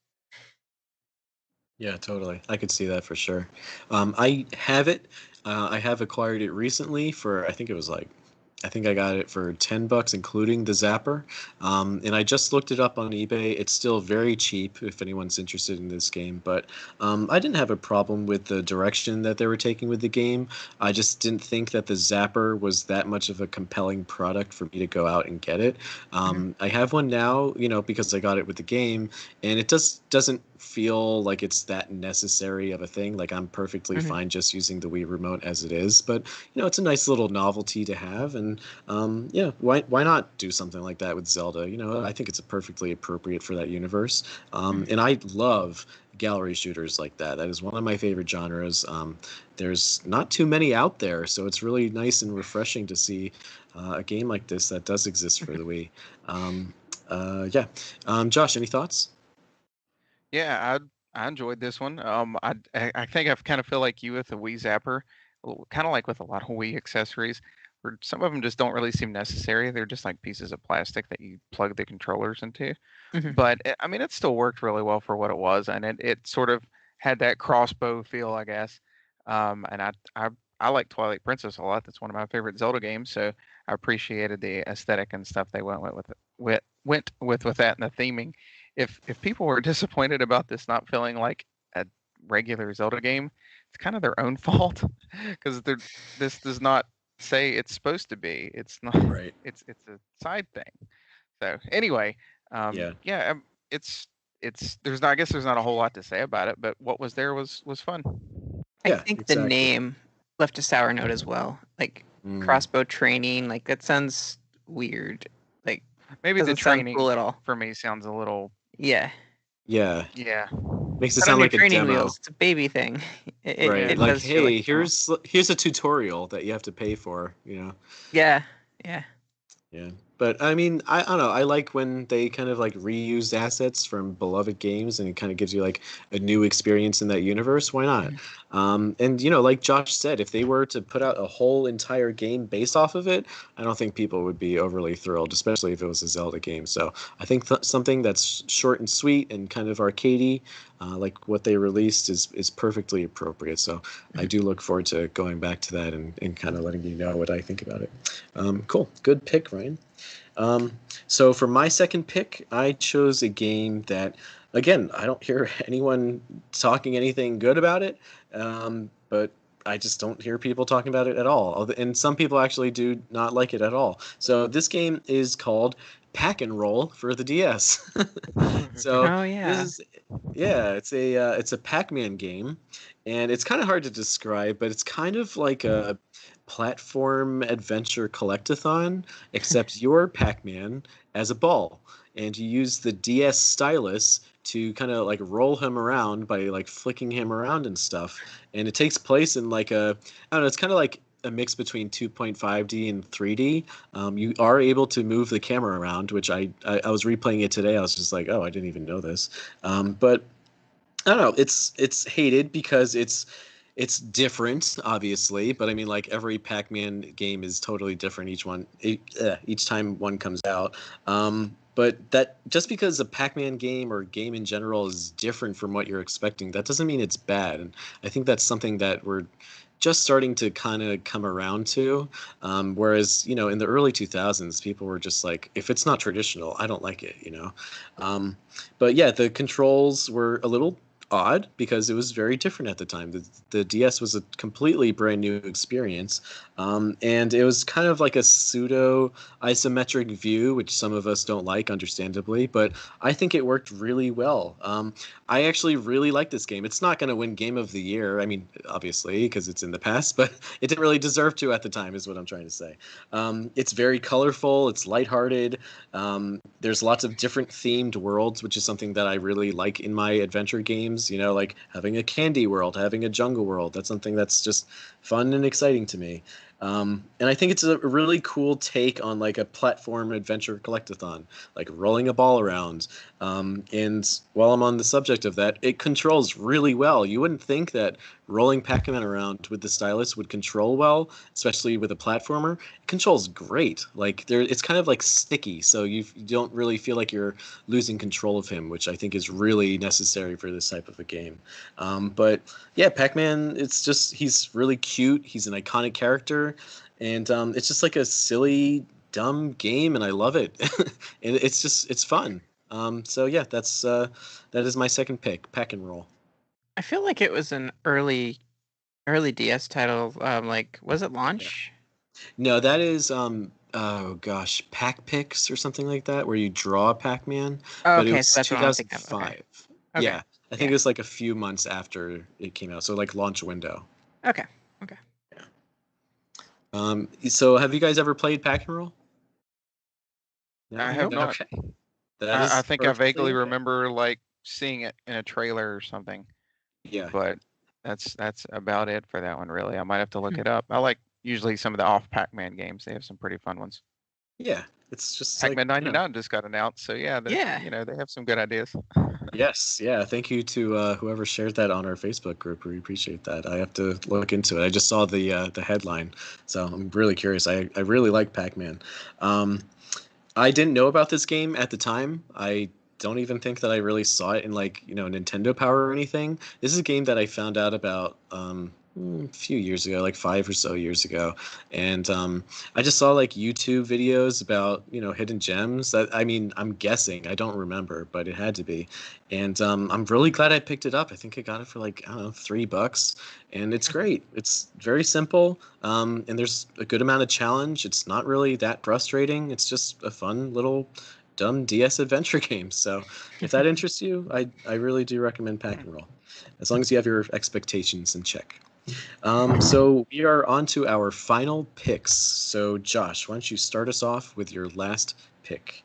Yeah, totally. I could see that for sure. I have it. I have acquired it recently for, I think I got it for $10, including the Zapper. And I just looked it up on eBay. It's still very cheap if anyone's interested in this game. But I didn't have a problem with the direction that they were taking with the game. I just didn't think that the Zapper was that much of a compelling product for me to go out and get it. I have one now, because I got it with the game, and it doesn't feel like it's that necessary of a thing. Like I'm perfectly fine just using the Wii remote as it is. But it's a nice little novelty to have, and yeah, why not do something like that with Zelda? I think it's perfectly appropriate for that universe. And I love gallery shooters like that. That is one of my favorite genres. There's not too many out there, so it's really nice and refreshing to see a game like this that does exist for the Wii. Yeah. Josh, any thoughts? Yeah, I enjoyed this one. I think I kind of feel like you with the Wii Zapper, kind of like with a lot of Wii accessories, where some of them just don't really seem necessary. They're just like pieces of plastic that you plug the controllers into. But I mean, it still worked really well for what it was, and it sort of had that crossbow feel, I guess. And I like Twilight Princess a lot. That's one of my favorite Zelda games, so I appreciated the aesthetic and stuff they went with that and the theming. If people were disappointed about this not feeling like a regular Zelda game, it's kind of their own fault because this does not say it's supposed to be. It's not. Right. It's a side thing. So anyway, Yeah. yeah, I guess there's not a whole lot to say about it, but what was there was fun. I Yeah, think the exactly. name left a sour note as well. Like crossbow training, like that sounds weird. Like Maybe the doesn't sound training cool at all. for me sounds a little. Yeah. Yeah. Makes it Put on sound your like a training demo. wheels. It's a baby thing. Right. It Like, does feel hey, like a demo. here's a tutorial that you have to pay for, Yeah. Yeah. But I mean, I don't know. I like when they kind of like reuse assets from beloved games, and it kind of gives you like a new experience in that universe. Why not? And like Josh said, if they were to put out a whole entire game based off of it, I don't think people would be overly thrilled, especially if it was a Zelda game. So I think something that's short and sweet and kind of arcadey, like what they released, is perfectly appropriate. So I do look forward to going back to that and kind of letting you know what I think about it. Cool. Good pick, Ryan. So for my second pick, I chose a game that, again, I don't hear anyone talking anything good about it, but I just don't hear people talking about it at all. And some people actually do not like it at all. So this game is called Pack and Roll for the DS. So Oh yeah. it's a Pac-Man game, and it's kind of hard to describe, but it's kind of like a platform adventure collectathon, except you're Pac-Man as a ball, and you use the DS stylus to kind of like roll him around by like flicking him around and stuff. And it takes place in like I don't know, it's kind of like a mix between 2.5D and 3D. You are able to move the camera around, which I was replaying it today. I was just like, oh, I didn't even know this. But I don't know. It's hated because it's different, obviously, but I mean, like every Pac-Man game is totally different. Each time one comes out. But that just because a Pac-Man game or game in general is different from what you're expecting, that doesn't mean it's bad. And I think that's something that we're just starting to kind of come around to. Whereas, in the early 2000s, people were just like, if it's not traditional, I don't like it. But yeah, the controls were a little odd because it was very different at the time. The DS was a completely brand new experience, and it was kind of like a pseudo isometric view, which some of us don't like, understandably. But I think it worked really well. I actually really like this game. It's not going to win Game of the Year. I mean, obviously, because it's in the past, but it didn't really deserve to at the time, is what I'm trying to say. It's very colorful. It's lighthearted. There's lots of different themed worlds, which is something that I really like in my adventure games. You know, like having a candy world, having a jungle world. That's something that's just fun and exciting to me. And I think it's a really cool take on like a platform adventure collectathon, like rolling a ball around. And while I'm on the subject of that, it controls really well. You wouldn't think that rolling Pac-Man around with the stylus would control well, especially with a platformer. It controls great. Like it's kind of like sticky, so you don't really feel like you're losing control of him, which I think is really necessary for this type of a game. But yeah, Pac-Man, he's really cute. He's an iconic character, and it's just like a silly, dumb game, and I love it. And it's fun. So yeah, that is my second pick, Pack and Roll. I feel like it was an early DS title. Like, was it launch? No, that is oh gosh, Pac Pix or something like that, where you draw Pac-Man. Oh, But it okay, was so that's what I'm thinking of. 2005. Okay. Yeah, I think it was like a few months after it came out, so like launch window. Okay. So have you guys ever played Pack and Roll? No? I have not. Okay. That is I think I vaguely perfectly okay. remember like seeing it in a trailer or something, Yeah. but that's about it for that one, really. I might have to look it up. I like usually some of the off Pac-Man games. They have some pretty fun ones. Yeah. It's just Pac-Man like, 99 just got announced, so yeah, they have some good ideas. Yes, yeah. Thank you to whoever shared that on our Facebook group. We appreciate that. I have to look into it. I just saw the headline, so I'm really curious. I really like Pac-Man. I didn't know about this game at the time. I don't even think that I really saw it in like Nintendo Power or anything. This is a game that I found out about a few years ago, like 5 or so years ago, and I just saw like YouTube videos about hidden gems. I mean, I'm guessing, I don't remember, but it had to be, and I'm really glad I picked it up. I think I got it for like, I don't know, $3, and it's great. It's very simple, and there's a good amount of challenge. It's not really that frustrating. It's just a fun little dumb DS adventure game. So if that interests you, I really do recommend Pack and Roll, as long as you have your expectations in check. So we are on to our final picks. So Josh, why don't you start us off with your last pick?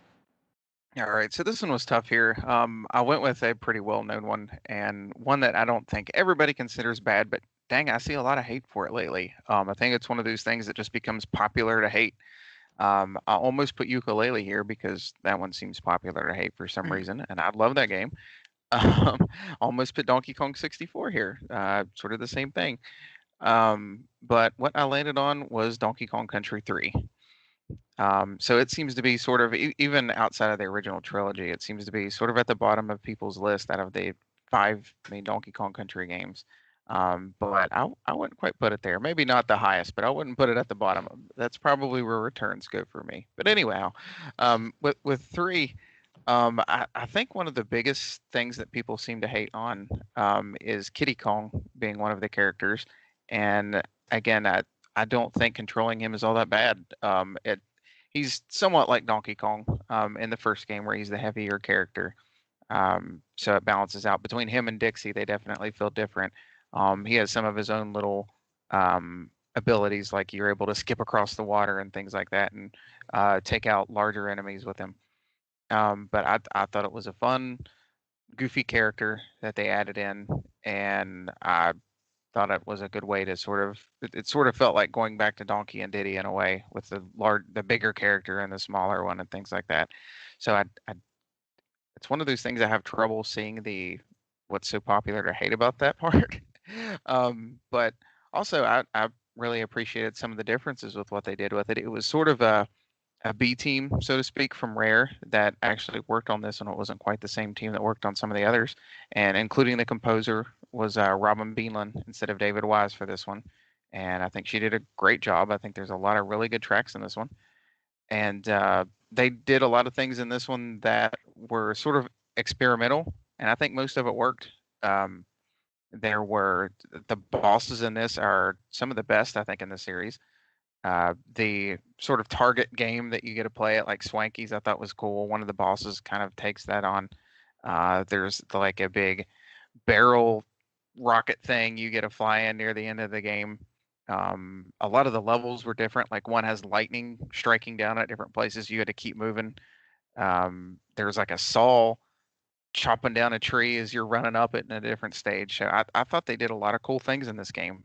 All right, so this one was tough here. I went with a pretty well-known one, and one that I don't think everybody considers bad, but dang, I see a lot of hate for it lately. I think it's one of those things that just becomes popular to hate. I almost put ukulele here because that one seems popular to hate for some reason, and I love that game. Almost put Donkey Kong 64 here, sort of the same thing. But what I landed on was Donkey Kong Country 3. So it seems to be sort of, even outside of the original trilogy, it seems to be sort of at the bottom of people's list out of the 5 main Donkey Kong Country games. But I wouldn't quite put it there. Maybe not the highest, but I wouldn't put it at the bottom. That's probably where returns go for me. But anyhow, with 3, I think one of the biggest things that people seem to hate on is Kiddy Kong being one of the characters. And again, I don't think controlling him is all that bad. He's somewhat like Donkey Kong in the first game, where he's the heavier character. So it balances out. Between him and Dixie, they definitely feel different. He has some of his own little abilities, like you're able to skip across the water and things like that, and take out larger enemies with him. But I thought it was a fun, goofy character that they added in, and I thought it was a good way to it sort of felt like going back to Donkey and Diddy in a way, with the bigger character and the smaller one and things like that. So it's one of those things I have trouble seeing what's so popular to hate about that part. But also I really appreciated some of the differences with what they did with it. It was sort of a B team, so to speak, from Rare that actually worked on this, and it wasn't quite the same team that worked on some of the others. And including the composer was Robin Beanland instead of David Wise for this one. And I think she did a great job. I think there's a lot of really good tracks in this one. And they did a lot of things in this one that were sort of experimental, and I think most of it worked. There were the bosses in this are some of the best I think in the series. The sort of target game that you get to play at like Swanky's I thought was cool. One of the bosses kind of takes that on. There's like a big barrel rocket thing you get to fly in near the end of the game. A lot of the levels were different. Like one has lightning striking down at different places. You had to keep moving. There's like a saw chopping down a tree as you're running up it in a different stage. So I thought they did a lot of cool things in this game.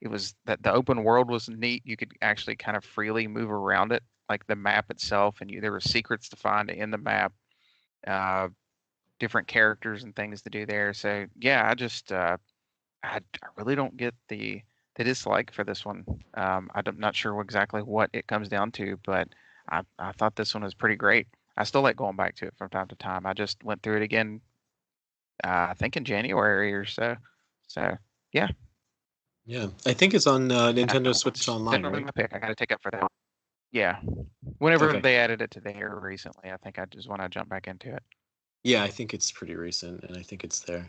It was that the open world was neat. You could actually kind of freely move around it, like the map itself, and there were secrets to find in the map, different characters and things to do there. So yeah, I really don't get the dislike for this one. I'm not sure exactly what it comes down to, but I thought this one was pretty great. I still like going back to it from time to time. I just went through it again, I think in January or so. So yeah, Yeah, I think it's on Nintendo it's Switch Online, definitely right? my pick. I got to take up for that. Yeah, whenever Okay. they added it to there recently, I think I just want to jump back into it. Yeah, I think it's pretty recent, and I think it's there.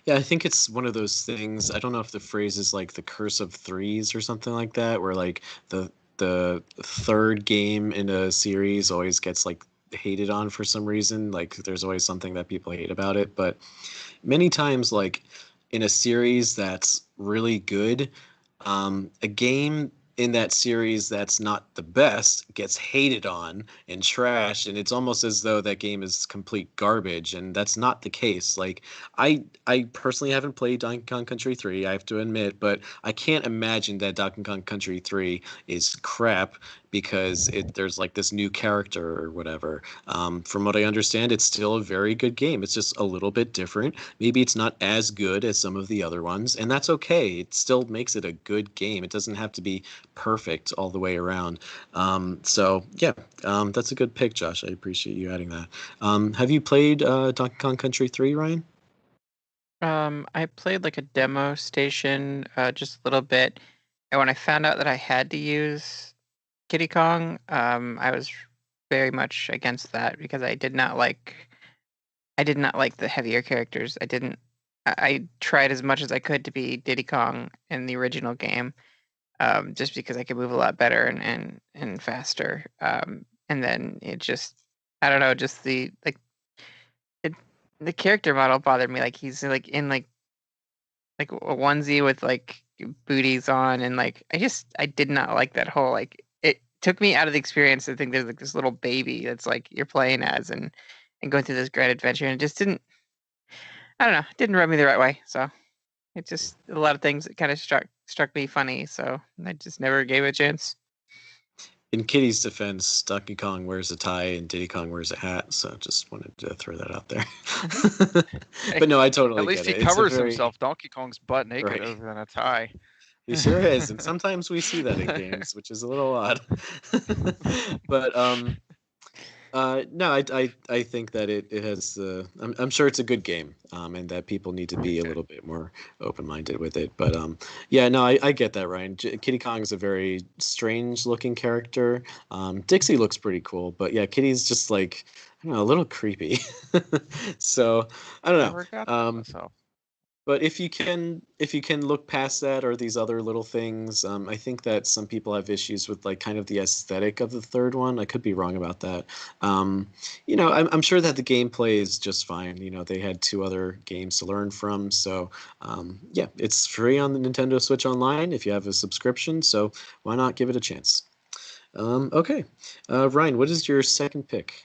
Yeah, I think it's one of those things. I don't know if the phrase is like the curse of threes or something like that, where like the third game in a series always gets like hated on for some reason. Like there's always something that people hate about it, but many times, like in a series that's really good, a game in that series that's not the best gets hated on and trashed, and it's almost as though that game is complete garbage, and that's not the case. Like I personally haven't played Donkey Kong Country 3, I have to admit, but I can't imagine that Donkey Kong Country 3 is crap because there's like this new character or whatever. From what I understand, it's still a very good game. It's just a little bit different. Maybe it's not as good as some of the other ones, and that's okay. It still makes it a good game. It doesn't have to be perfect all the way around. So yeah, that's a good pick, Josh. I appreciate you adding that. Have you played Donkey Kong Country 3, Ryan? I played like a demo station, just a little bit, and when I found out that I had to use Kiddy Kong, I was very much against that because I did not like the heavier characters. I tried as much as I could to be Diddy Kong in the original game, just because I could move a lot better and faster. And then it just, I don't know, just it, the character model bothered me. Like he's like in like a onesie with like booties on, and like I did not like that whole like. It took me out of the experience. I think there's like this little baby that's like you're playing as and going through this great adventure, and it just didn't. I don't know. It didn't rub me the right way. So it just a lot of things that kind of struck me funny. So I just never gave it a chance. In Kitty's defense, Donkey Kong wears a tie and Diddy Kong wears a hat, so just wanted to throw that out there. Hey, But no, I totally at least get he it. It's a covers very himself. Donkey Kong's butt naked right. other than a tie. He sure is, and sometimes we see that in games, which is a little odd. But no, I think that it has. I'm sure it's a good game, and that people need to be a little bit more open minded with it. But yeah, no, I get that, Ryan. Kitty Kong is a very strange looking character. Dixie looks pretty cool, but yeah, Kitty's just like I don't know, a little creepy. So I don't Never got know. that myself. But if you can look past that or these other little things, I think that some people have issues with like kind of the aesthetic of the third one. I could be wrong about that. Um, I'm sure that the gameplay is just fine. They had two other games to learn from, so yeah, it's free on the Nintendo Switch Online if you have a subscription. So why not give it a chance? Okay, Ryan, what is your second pick?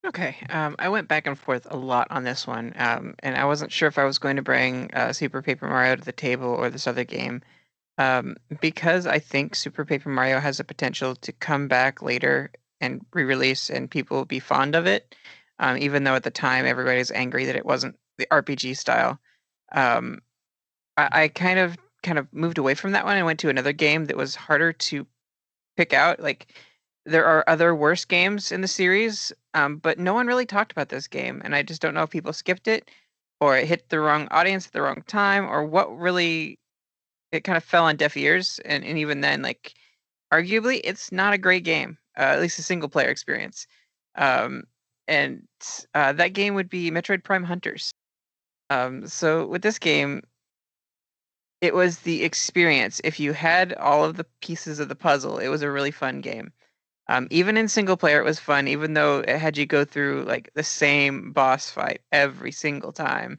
Okay, I went back and forth a lot on this one, and I wasn't sure if I was going to bring Super Paper Mario to the table or this other game, because I think Super Paper Mario has the potential to come back later and re-release, and people will be fond of it, even though at the time everybody's angry that it wasn't the RPG style. Um, I kind of moved away from that one and went to another game that was harder to pick out. Like there are other worse games in the series, but no one really talked about this game, and I just don't know if people skipped it or it hit the wrong audience at the wrong time or what really it kind of fell on deaf ears. And even then, like arguably, it's not a great game, at least a single player experience. Um, and that game would be Metroid Prime Hunters. So with this game, it was the experience. If you had all of the pieces of the puzzle, it was a really fun game. Even in single player, it was fun, even though it had you go through like the same boss fight every single time.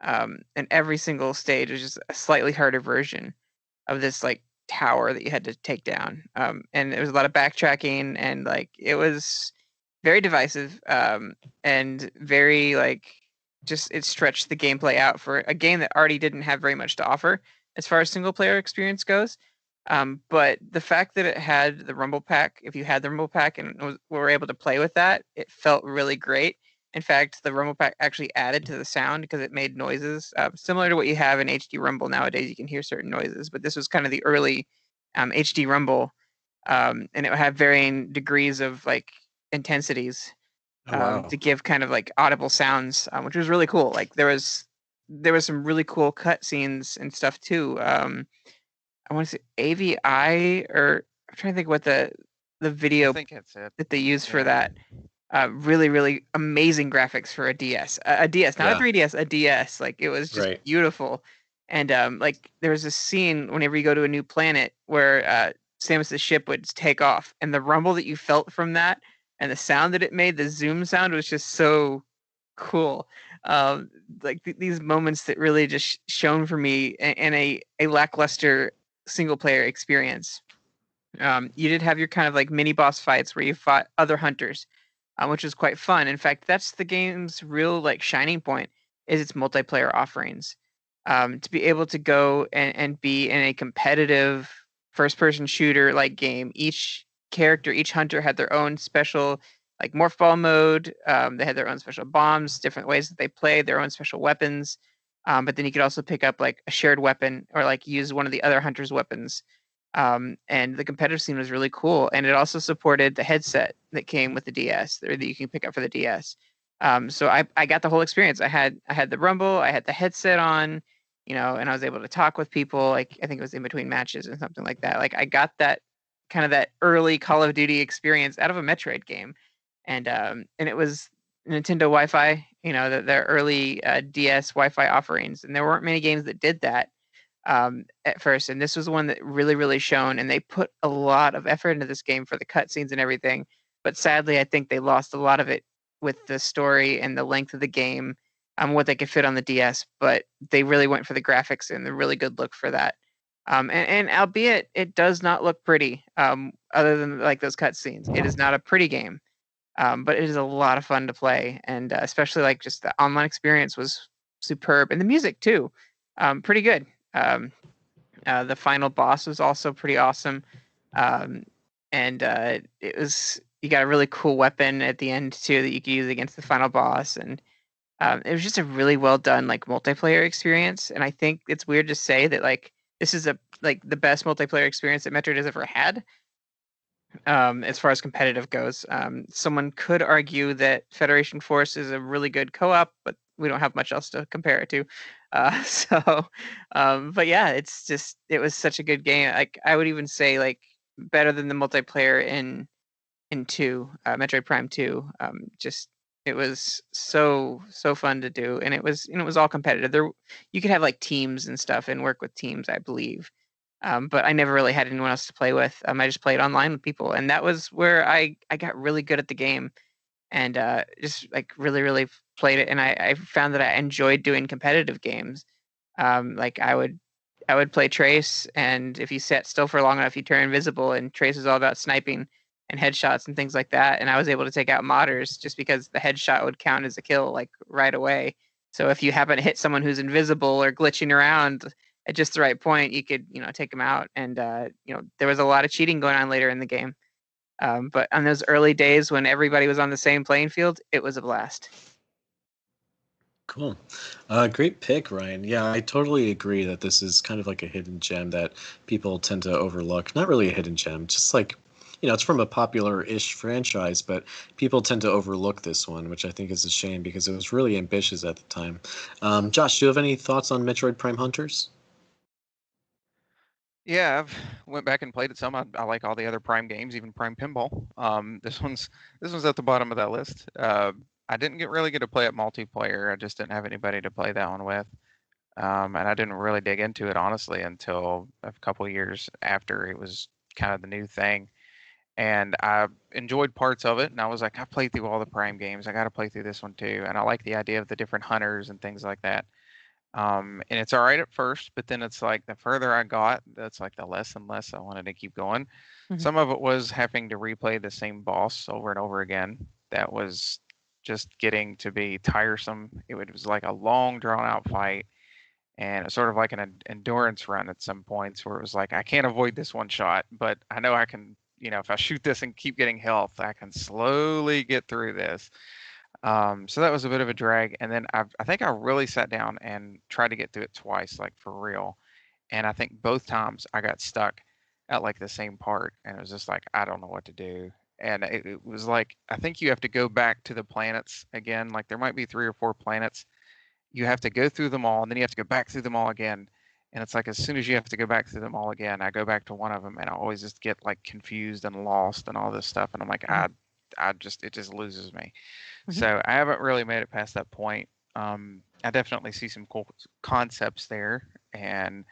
And every single stage was just a slightly harder version of this like tower that you had to take down. And there was a lot of backtracking, and like it was very divisive, and very like just it stretched the gameplay out for a game that already didn't have very much to offer as far as single player experience goes. But the fact that it had the Rumble Pack, if you had the Rumble Pack and were able to play with that, it felt really great. In fact, the Rumble Pack actually added to the sound because it made noises similar to what you have in HD Rumble nowadays. You can hear certain noises, but this was kind of the early HD Rumble, and it would have varying degrees of like intensities Oh, wow. to give kind of like audible sounds, which was really cool. Like there was some really cool cut scenes and stuff too. I want to say AVI, or I'm trying to think what the I video think that's it. that they used for Yeah. that. Really, really amazing graphics for a DS. A DS, not Yeah. a 3DS, a DS. Like it was just Right. beautiful. And like there was a scene whenever you go to a new planet where Samus's ship would take off, and the rumble that you felt from that, and the sound that it made, the zoom sound was just so cool. Like these moments that really just shone for me in a lackluster single player experience. You did have your kind of like mini boss fights where you fought other hunters, which was quite fun. In fact, that's the game's real like shining point is its multiplayer offerings. To be able to go and be in a competitive first person shooter like game, each character, each hunter had their own special like morph ball mode. They had their own special bombs, different ways that they played, their own special weapons. But then you could also pick up like a shared weapon or like use one of the other hunters' weapons. And the competitive scene was really cool, and it also supported the headset that came with the DS, or that you can pick up for the DS. So I got the whole experience. I had the Rumble, I had the headset on, and I was able to talk with people. Like I think it was in between matches or something like that. Like I got that kind of that early Call of Duty experience out of a Metroid game, and it was Nintendo Wi-Fi. Their early DS Wi-Fi offerings, and there weren't many games that did that at first, and this was one that really, really shone. And they put a lot of effort into this game for the cutscenes and everything. But sadly, I think they lost a lot of it with the story and the length of the game, what they could fit on the DS. But they really went for the graphics and the really good look for that. And albeit it does not look pretty, other than like those cutscenes, it is not a pretty game. But it is a lot of fun to play, and especially like just the online experience was superb, and the music too, pretty good. Um, the final boss was also pretty awesome. Um, and it was you got a really cool weapon at the end too that you could use against the final boss, and it was just a really well done like multiplayer experience. And I think it's weird to say that like this is like the best multiplayer experience that Metroid has ever had. As far as competitive goes, someone could argue that Federation Force is a really good co-op, but we don't have much else to compare it to. So, but yeah, it was such a good game. Like I would even say like better than the multiplayer in two, Metroid Prime 2. Just it was so fun to do, and it was all competitive. There you could have like teams and stuff and work with teams, I believe. But I never really had anyone else to play with. I just played online with people, and that was where I got really good at the game, and just like really really played it. And I found that I enjoyed doing competitive games. Like I would play Trace, and if you sat still for long enough, you turn invisible. And Trace is all about sniping and headshots and things like that. And I was able to take out modders just because the headshot would count as a kill like right away. So if you happen to hit someone who's invisible or glitching around at just the right point, you could take them out. And there was a lot of cheating going on later in the game. But on those early days when everybody was on the same playing field, it was a blast. Cool. Great pick, Ryan. Yeah, I totally agree that this is kind of like a hidden gem that people tend to overlook. Not really a hidden gem, just like, it's from a popular-ish franchise, but people tend to overlook this one, which I think is a shame because it was really ambitious at the time. Josh, do you have any thoughts on Metroid Prime Hunters? Yeah, I've went back and played it some. I like all the other Prime games, even Prime Pinball. This one's at the bottom of that list. I didn't really get to play it multiplayer. I just didn't have anybody to play that one with. And I didn't really dig into it honestly until a couple years after it was kind of the new thing. And I enjoyed parts of it, and I was like, I played through all the Prime games. I got to play through this one too. And I like the idea of the different hunters and things like that. And it's all right at first, but then it's like the further I got, that's like the less and less I wanted to keep going. Mhm. Some of it was having to replay the same boss over and over again. That was just getting to be tiresome. It was like a long, drawn out fight, and it's sort of like an endurance run at some points where it was like, I can't avoid this one shot, but I know I can, if I shoot this and keep getting health, I can slowly get through this. So that was a bit of a drag. And then I think I really sat down and tried to get through it twice, like for real. And I think both times I got stuck at like the same part, and it was just like, I don't know what to do. And it was like, I think you have to go back to the planets again. Like there might be 3 or 4 planets. You have to go through them all, and then you have to go back through them all again. And it's like, as soon as you have to go back through them all again, I go back to one of them, and I always just get like confused and lost and all this stuff. And I'm like, it just loses me. Mhm. So I haven't really made it past that point. I definitely see some cool concepts there, and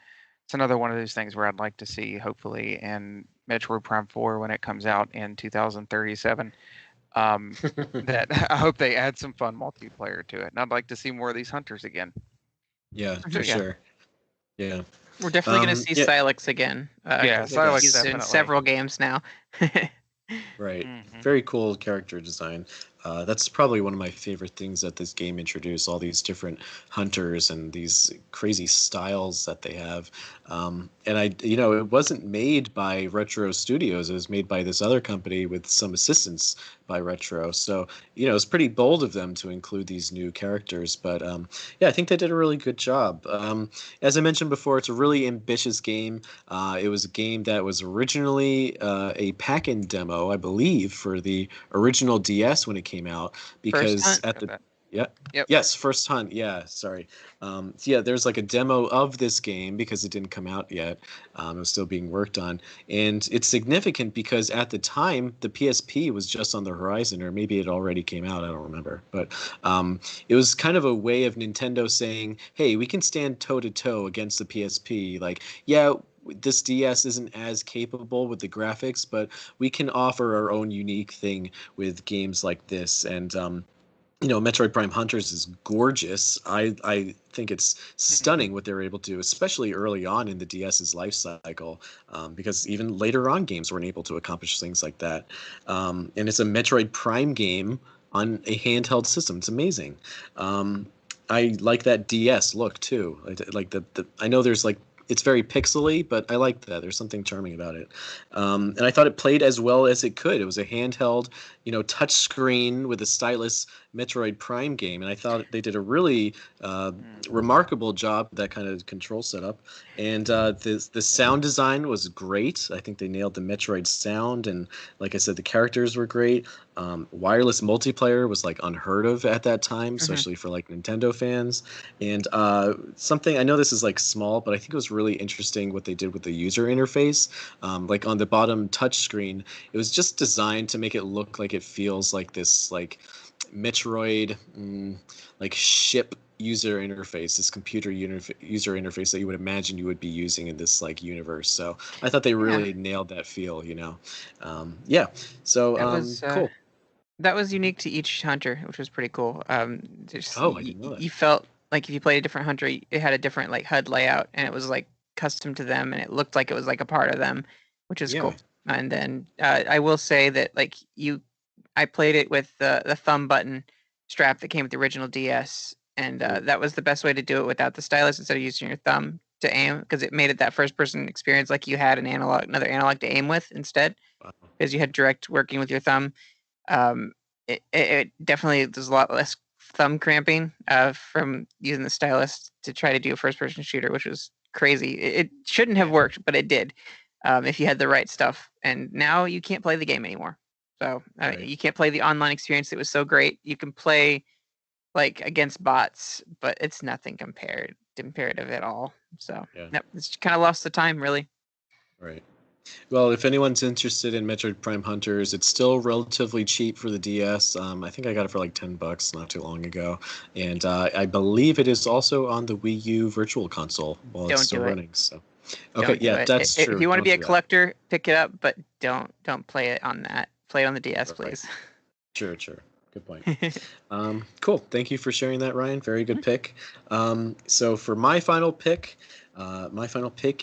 it's another one of those things where I'd like to see, hopefully, in Metroid Prime 4 when it comes out in 2037. That I hope they add some fun multiplayer to it, and I'd like to see more of these hunters again. Yeah, So, for yeah. sure. Yeah. We're definitely going to see Yeah. Silex again. Yeah, 'cause Silex he's in definitely. several games now. Right. Mhm. Very cool character design. That's probably one of my favorite things that this game introduced, all these different hunters and these crazy styles that they have. And it wasn't made by Retro Studios. It was made by this other company with some assistance by Retro. So, it's pretty bold of them to include these new characters. But yeah, I think they did a really good job. As I mentioned before, it's a really ambitious game. It was a game that was originally a pack-in demo, I believe, for the original DS when it came out. Because Hunt? at Got the that. yeah, Yep. yes, First Hunt. Yeah, sorry. So yeah, there's like a demo of this game because it didn't come out yet. It was still being worked on, and it's significant because at the time the PSP was just on the horizon, or maybe it already came out. I don't remember, but it was kind of a way of Nintendo saying, "Hey, we can stand toe to toe against the PSP. Like, yeah, this DS isn't as capable with the graphics, but we can offer our own unique thing with games like this." And Metroid Prime Hunters is gorgeous. I think it's stunning what they're able to do, especially early on in the DS's life cycle, because even later on games weren't able to accomplish things like that. And it's a Metroid Prime game on a handheld system. It's amazing. I like that DS look too. Like the I know there's like it's very pixely, but I like that. There's something charming about it. And I thought it played as well as it could. It was a handheld, touch screen with a stylus Metroid Prime game, and I thought they did a really remarkable job with that kind of control setup. And the sound design was great. I think they nailed the Metroid sound, and like I said, the characters were great. Wireless multiplayer was like unheard of at that time, especially for like Nintendo fans. And something I know this is like small, but I think it was really interesting what they did with the user interface. Like on the bottom touch screen, it was just designed to make it look like it feels like this like Metroid like ship user interface, this computer user interface that you would imagine you would be using in this like universe. So I thought they really nailed that feel. Yeah. So That was cool. that was unique to each hunter, which was pretty cool. Just Oh, I didn't know that. you felt like if you played a different hunter, it had a different like HUD layout, and it was like custom to them, and it looked like it was like a part of them, which is Yeah. cool. And then I will say that like I played it with the thumb button strap that came with the original DS, and that was the best way to do it without the stylus instead of using your thumb to aim, because it made it that first person experience like you had another analog to aim with instead, Wow. because you had direct working with your thumb. It definitely there's a lot less thumb cramping from using the stylus to try to do a first-person shooter, which was crazy. It shouldn't have worked, but it did if you had the right stuff. And now you can't play the game anymore. So Right. you can't play the online experience. It was so great. You can play like against bots, but it's nothing comparative at all. So Yeah. it's kind of lost the time, really. Right. Well, if anyone's interested in Metroid Prime Hunters, it's still relatively cheap for the DS. I think I got it for like $10 not too long ago, and I believe it is also on the Wii U Virtual Console while it's Don't still do it. running. So, okay, Don't do yeah, it. that's If true. you want to Don't be a do that. collector, pick it up, but don't play it on that. Play it on the DS, Right. please. Sure, sure. Good point. Cool. Thank you for sharing that, Ryan. Very good pick. So for my final pick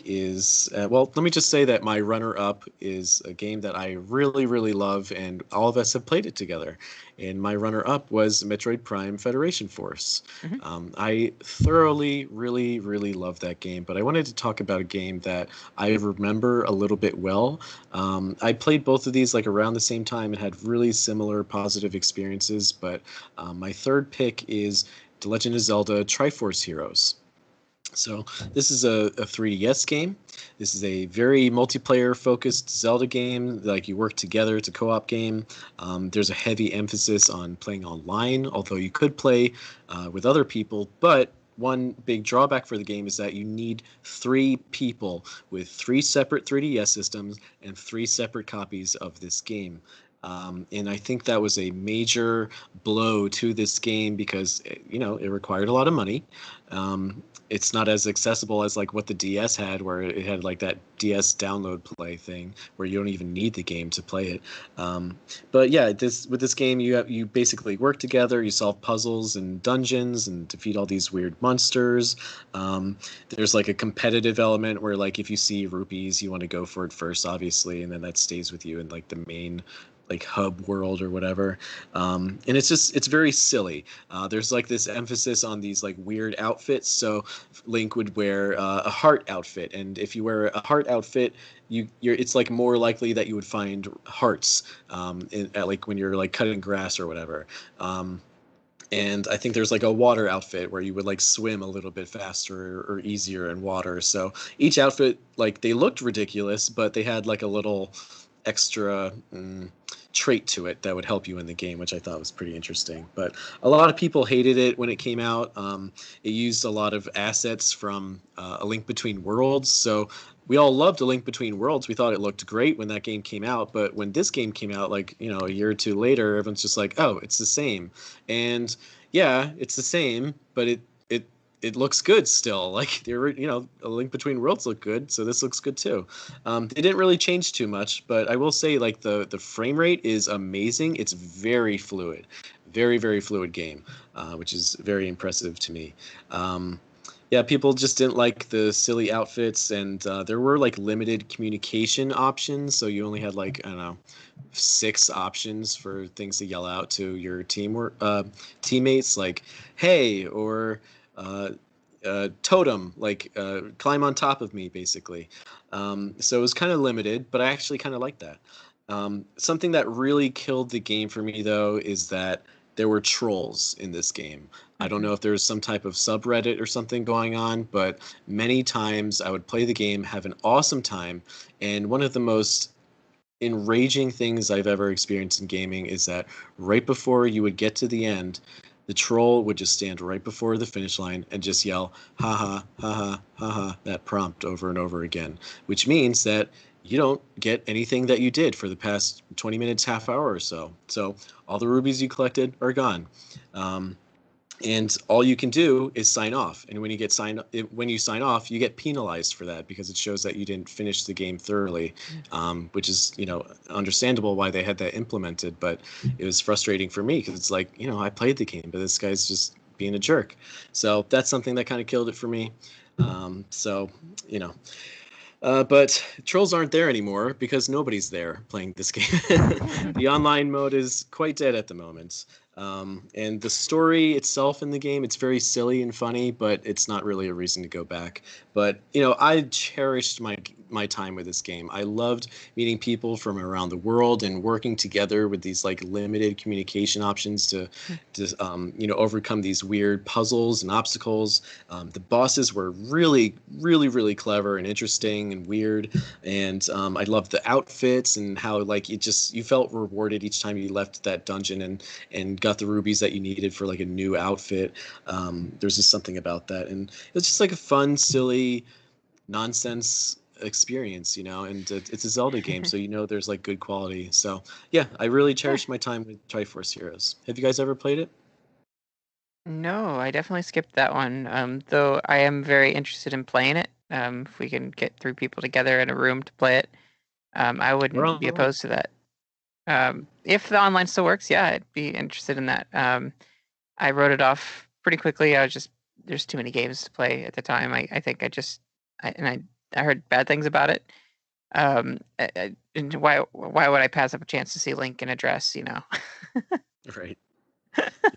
is well. Let me just say that my runner-up is a game that I really, really love, and all of us have played it together. And my runner-up was Metroid Prime Federation Force. Mhm. I thoroughly, really, really love that game. But I wanted to talk about a game that I remember a little bit well. I played both of these like around the same time and had really similar positive experiences. But my third pick is The Legend of Zelda Triforce Heroes. So this is a 3DS game. This is a very multiplayer focused Zelda game. Like you work together. It's a co-op game. There's a heavy emphasis on playing online, although you could play with other people. But one big drawback for the game is that you need 3 people with 3 separate 3DS systems and 3 separate copies of this game. And I think that was a major blow to this game because it required a lot of money. It's not as accessible as like what the DS had, where it had like that DS download play thing, where you don't even need the game to play it. But yeah, this game, you basically work together, you solve puzzles and dungeons, and defeat all these weird monsters. There's like a competitive element where like if you see rupees, you want to go for it first, obviously, and then that stays with you in like the main like hub world or whatever. And it's very silly. There's like this emphasis on these like weird outfits. So Link would wear a heart outfit, and if you wear a heart outfit, it's like more likely that you would find hearts like when you're like cutting grass or whatever. And I think there's like a water outfit where you would like swim a little bit faster or easier in water. So each outfit, like they looked ridiculous, but they had like a little extra trait to it that would help you in the game, which I thought was pretty interesting. But a lot of people hated it when it came out. It used a lot of assets from A Link Between Worlds. So we all loved A Link Between Worlds. We thought it looked great when that game came out. But when this game came out, like, a year or two later, everyone's just like, oh, it's the same. And yeah, it's the same, but it looks good still. Like A Link Between Worlds looked good, so this looks good too. They didn't really change too much, but I will say like the frame rate is amazing. It's very fluid, very very fluid game, which is very impressive to me. Yeah, people just didn't like the silly outfits, and there were like limited communication options, so you only had like I don't know 6 options for things to yell out to your teammates, like "Hey" or "Totem," like climb on top of me, basically. So it was kind of limited, but I actually kind of like that. Something that really killed the game for me, though, is that there were trolls in this game. I don't know if there's some type of subreddit or something going on, but many times I would play the game, have an awesome time, and one of the most enraging things I've ever experienced in gaming is that right before you would get to the end, the troll would just stand right before the finish line and just yell, ha ha, ha ha, ha ha, that prompt over and over again, which means that you don't get anything that you did for the past 20 minutes, half hour or so. So all the rubies you collected are gone. Um, and all you can do is sign off, and when you sign off, you get penalized for that because it shows that you didn't finish the game thoroughly, which is understandable why they had that implemented. But it was frustrating for me because it's like, I played the game, but this guy's just being a jerk. So that's something that kind of killed it for me. So you know but trolls aren't there anymore because nobody's there playing this game. The online mode is quite dead at the moment. And the story itself in the game, it's very silly and funny, but it's not really a reason to go back. But, I cherished my time with this game. I loved meeting people from around the world and working together with these like limited communication options to overcome these weird puzzles and obstacles. The bosses were really, really, really clever and interesting and weird. And I loved the outfits and how like you felt rewarded each time you left that dungeon and got the rubies that you needed for like a new outfit. There's just something about that, and it's just like a fun, silly nonsense experience, and it's a Zelda game, so there's like good quality. So yeah, I really cherished my time with Triforce Heroes. Have you guys ever played it? No, I definitely skipped that one. Though I am very interested in playing it. If we can get 3 people together in a room to play it, I wouldn't be opposed to that. If the online still works, yeah, I'd be interested in that. I wrote it off pretty quickly. There's too many games to play at the time. I think I heard bad things about it. And why would I pass up a chance to see Link in a dress? Right.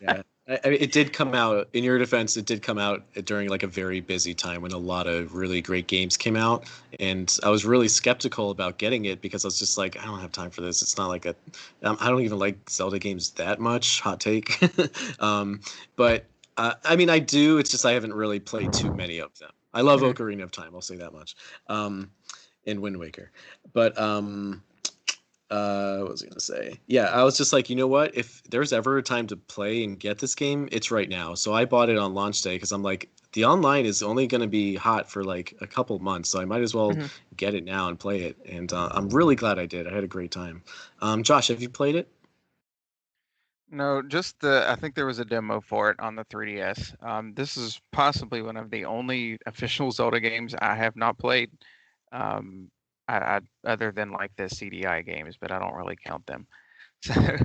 Yeah. I mean, it did come out, in your defense, it did come out during like a very busy time when a lot of really great games came out. And I was really skeptical about getting it because I was just like, I don't have time for this. It's not like I don't even like Zelda games that much. Hot take. But I mean, I do. It's just I haven't really played too many of them. I love Ocarina of Time. I'll say that much. And Wind Waker. But what was I gonna say? Yeah, I was just like, you know what? If there's ever a time to play and get this game, it's right now. So I bought it on launch day because I'm like, the online is only going to be hot for like a couple months, so I might as well get it now and play it. And I'm really glad I did. I had a great time. Josh, have you played it? No, just I think there was a demo for it on the 3DS. This is possibly one of the only official Zelda games I have not played. Other than like the CDI games, but I don't really count them. So,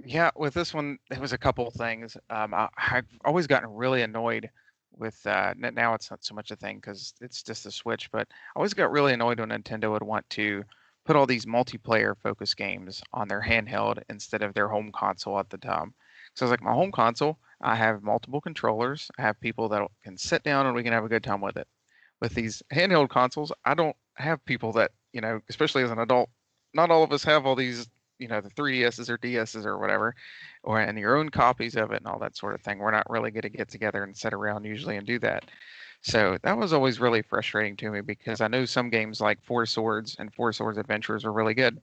yeah, with this one, there was a couple of things. I've always gotten really annoyed with. Now it's not so much a thing because it's just a Switch, but I always got really annoyed when Nintendo would want to put all these multiplayer focused games on their handheld instead of their home console at the time. So I was like, my home console, I have multiple controllers. I have people that can sit down and we can have a good time with it. With these handheld consoles, I don't have people that, especially as an adult, not all of us have all these, the 3DSs or DSs or whatever, and your own copies of it and all that sort of thing. We're not really going to get together and sit around usually and do that. So that was always really frustrating to me because I know some games like Four Swords and Four Swords Adventures are really good.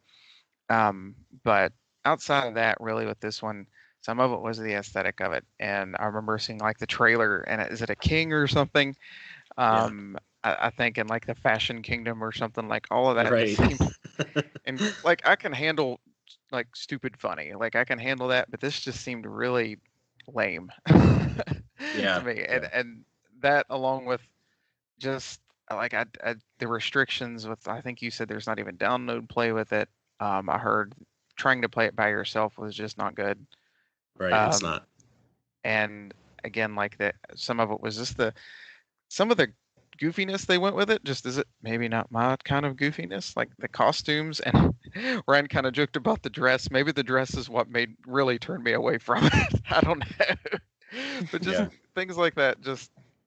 But outside of that, really with this one, some of it was the aesthetic of it. And I remember seeing like the trailer, and is it a king or something? I think in like the Fashion Kingdom or something, like all of that. Right. And like I can handle like stupid funny, like I can handle that, but this just seemed really lame Yeah. to me. And that along with just like the restrictions with, I think you said there's not even download play with it. I heard trying to play it by yourself was just not good. Right, it's not. And again, like that, some of it was just some of the goofiness they went with it. Just is it maybe not my kind of goofiness, like the costumes. And Ryan kind of joked about the dress. Maybe the dress is what really turned me away from it. I don't know, but just things like that.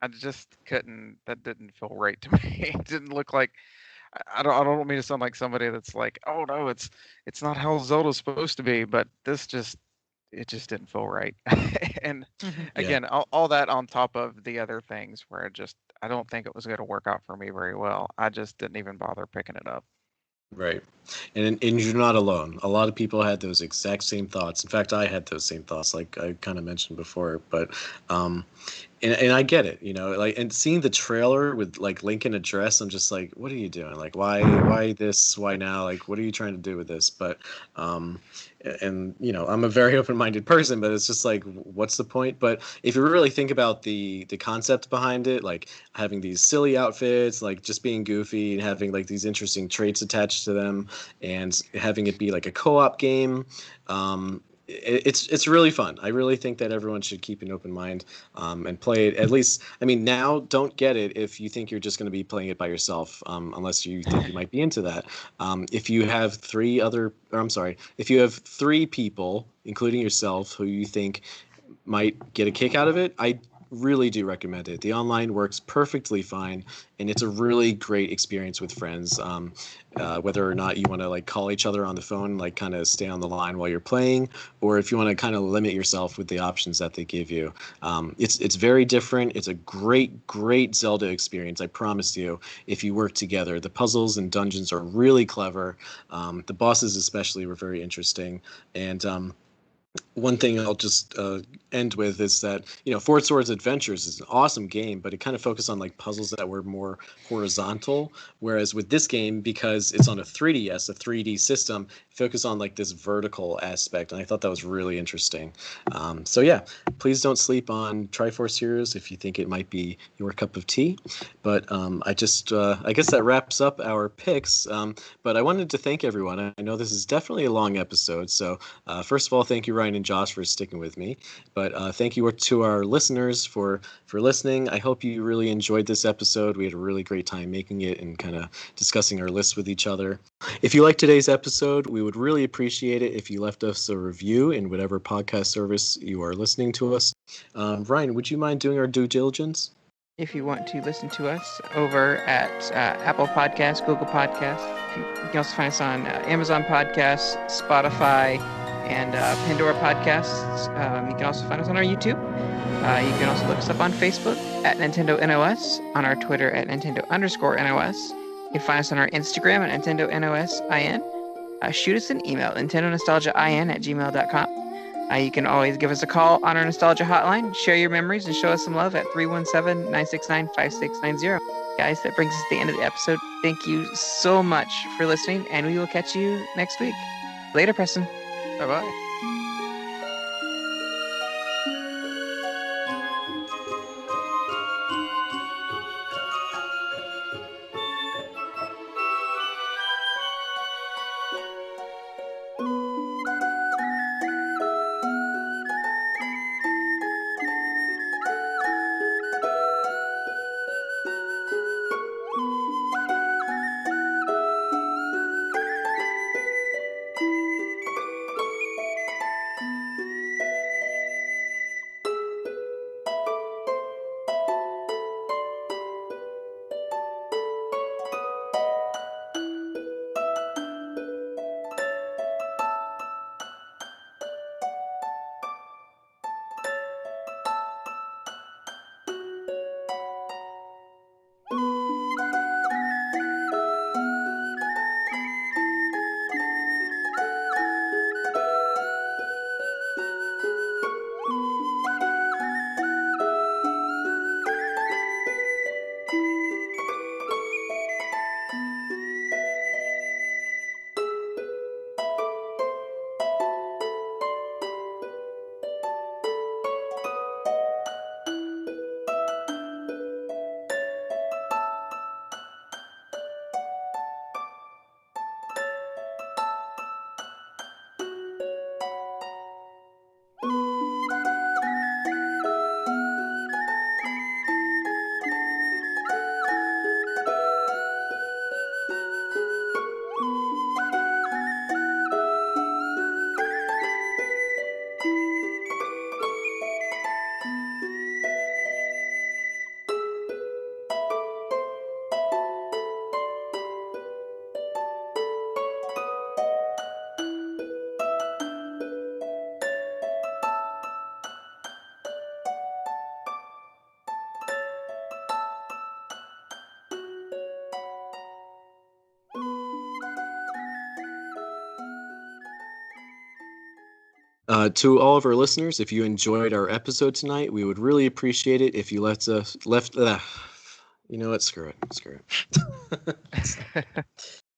I just couldn't. That didn't feel right to me. It didn't look like. I don't mean to sound like somebody that's like, oh no, it's not how Zelda's supposed to be. But it just didn't feel right. And again, all that on top of the other things where I don't think it was going to work out for me very well. I just didn't even bother picking it up. Right. And you're not alone. A lot of people had those exact same thoughts. In fact, I had those same thoughts, like I kind of mentioned before. But and I get it, like, and seeing the trailer with like Link in a dress, I'm just like, what are you doing? Like, why this? Why now? Like, what are you trying to do with this? But and I'm a very open-minded person, but it's just like, what's the point? But if you really think about the concept behind it, like having these silly outfits, like just being goofy and having like these interesting traits attached to them, and having it be like a co-op game, it's really fun. I really think that everyone should keep an open mind and play it. At least, I mean, now don't get it if you think you're just going to be playing it by yourself, unless you think you might be into that. If you have if you have 3 people, including yourself, who you think might get a kick out of it, I really do recommend it. The online works perfectly fine, and it's a really great experience with friends. Whether or not you want to like call each other on the phone, like kind of stay on the line while you're playing, or if you want to kind of limit yourself with the options that they give you. It's very different. It's a great Zelda experience. I promise you, if you work together. The puzzles and dungeons are really clever. The bosses especially were very interesting, and one thing I'll just end with is that, Ford Swords Adventures is an awesome game, but it kind of focused on like puzzles that were more horizontal. Whereas with this game, because it's on a 3DS, a 3D system, it focused on like this vertical aspect, and I thought that was really interesting. So yeah, please don't sleep on Triforce Heroes if you think it might be your cup of tea. But I guess that wraps up our picks. But I wanted to thank everyone. I know this is definitely a long episode, so first of all, thank you, Ryan and Josh, for sticking with me. But thank you to our listeners for listening. I hope you really enjoyed this episode. We had a really great time making it and kind of discussing our lists with each other. If you liked today's episode, we would really appreciate it if you left us a review in whatever podcast service you are listening to us. Ryan, would you mind doing our due diligence? If you want to listen to us over at Apple Podcasts, Google Podcasts, you can also find us on Amazon Podcasts, Spotify, and Pandora Podcasts. You can also find us on our YouTube. You can also look us up on Facebook at Nintendo NOS, on our Twitter at Nintendo_NOS. You can find us on our Instagram at Nintendo NOSIN. Shoot us an email, NintendoNostalgiaIN@gmail.com. You can always give us a call on our Nostalgia Hotline, share your memories, and show us some love at 317-969-5690. Guys, that brings us to the end of the episode. Thank you so much for listening, and we will catch you next week. Later, Preston. Bye-bye. To all of our listeners, if you enjoyed our episode tonight, we would really appreciate it if you left. You know what? Screw it.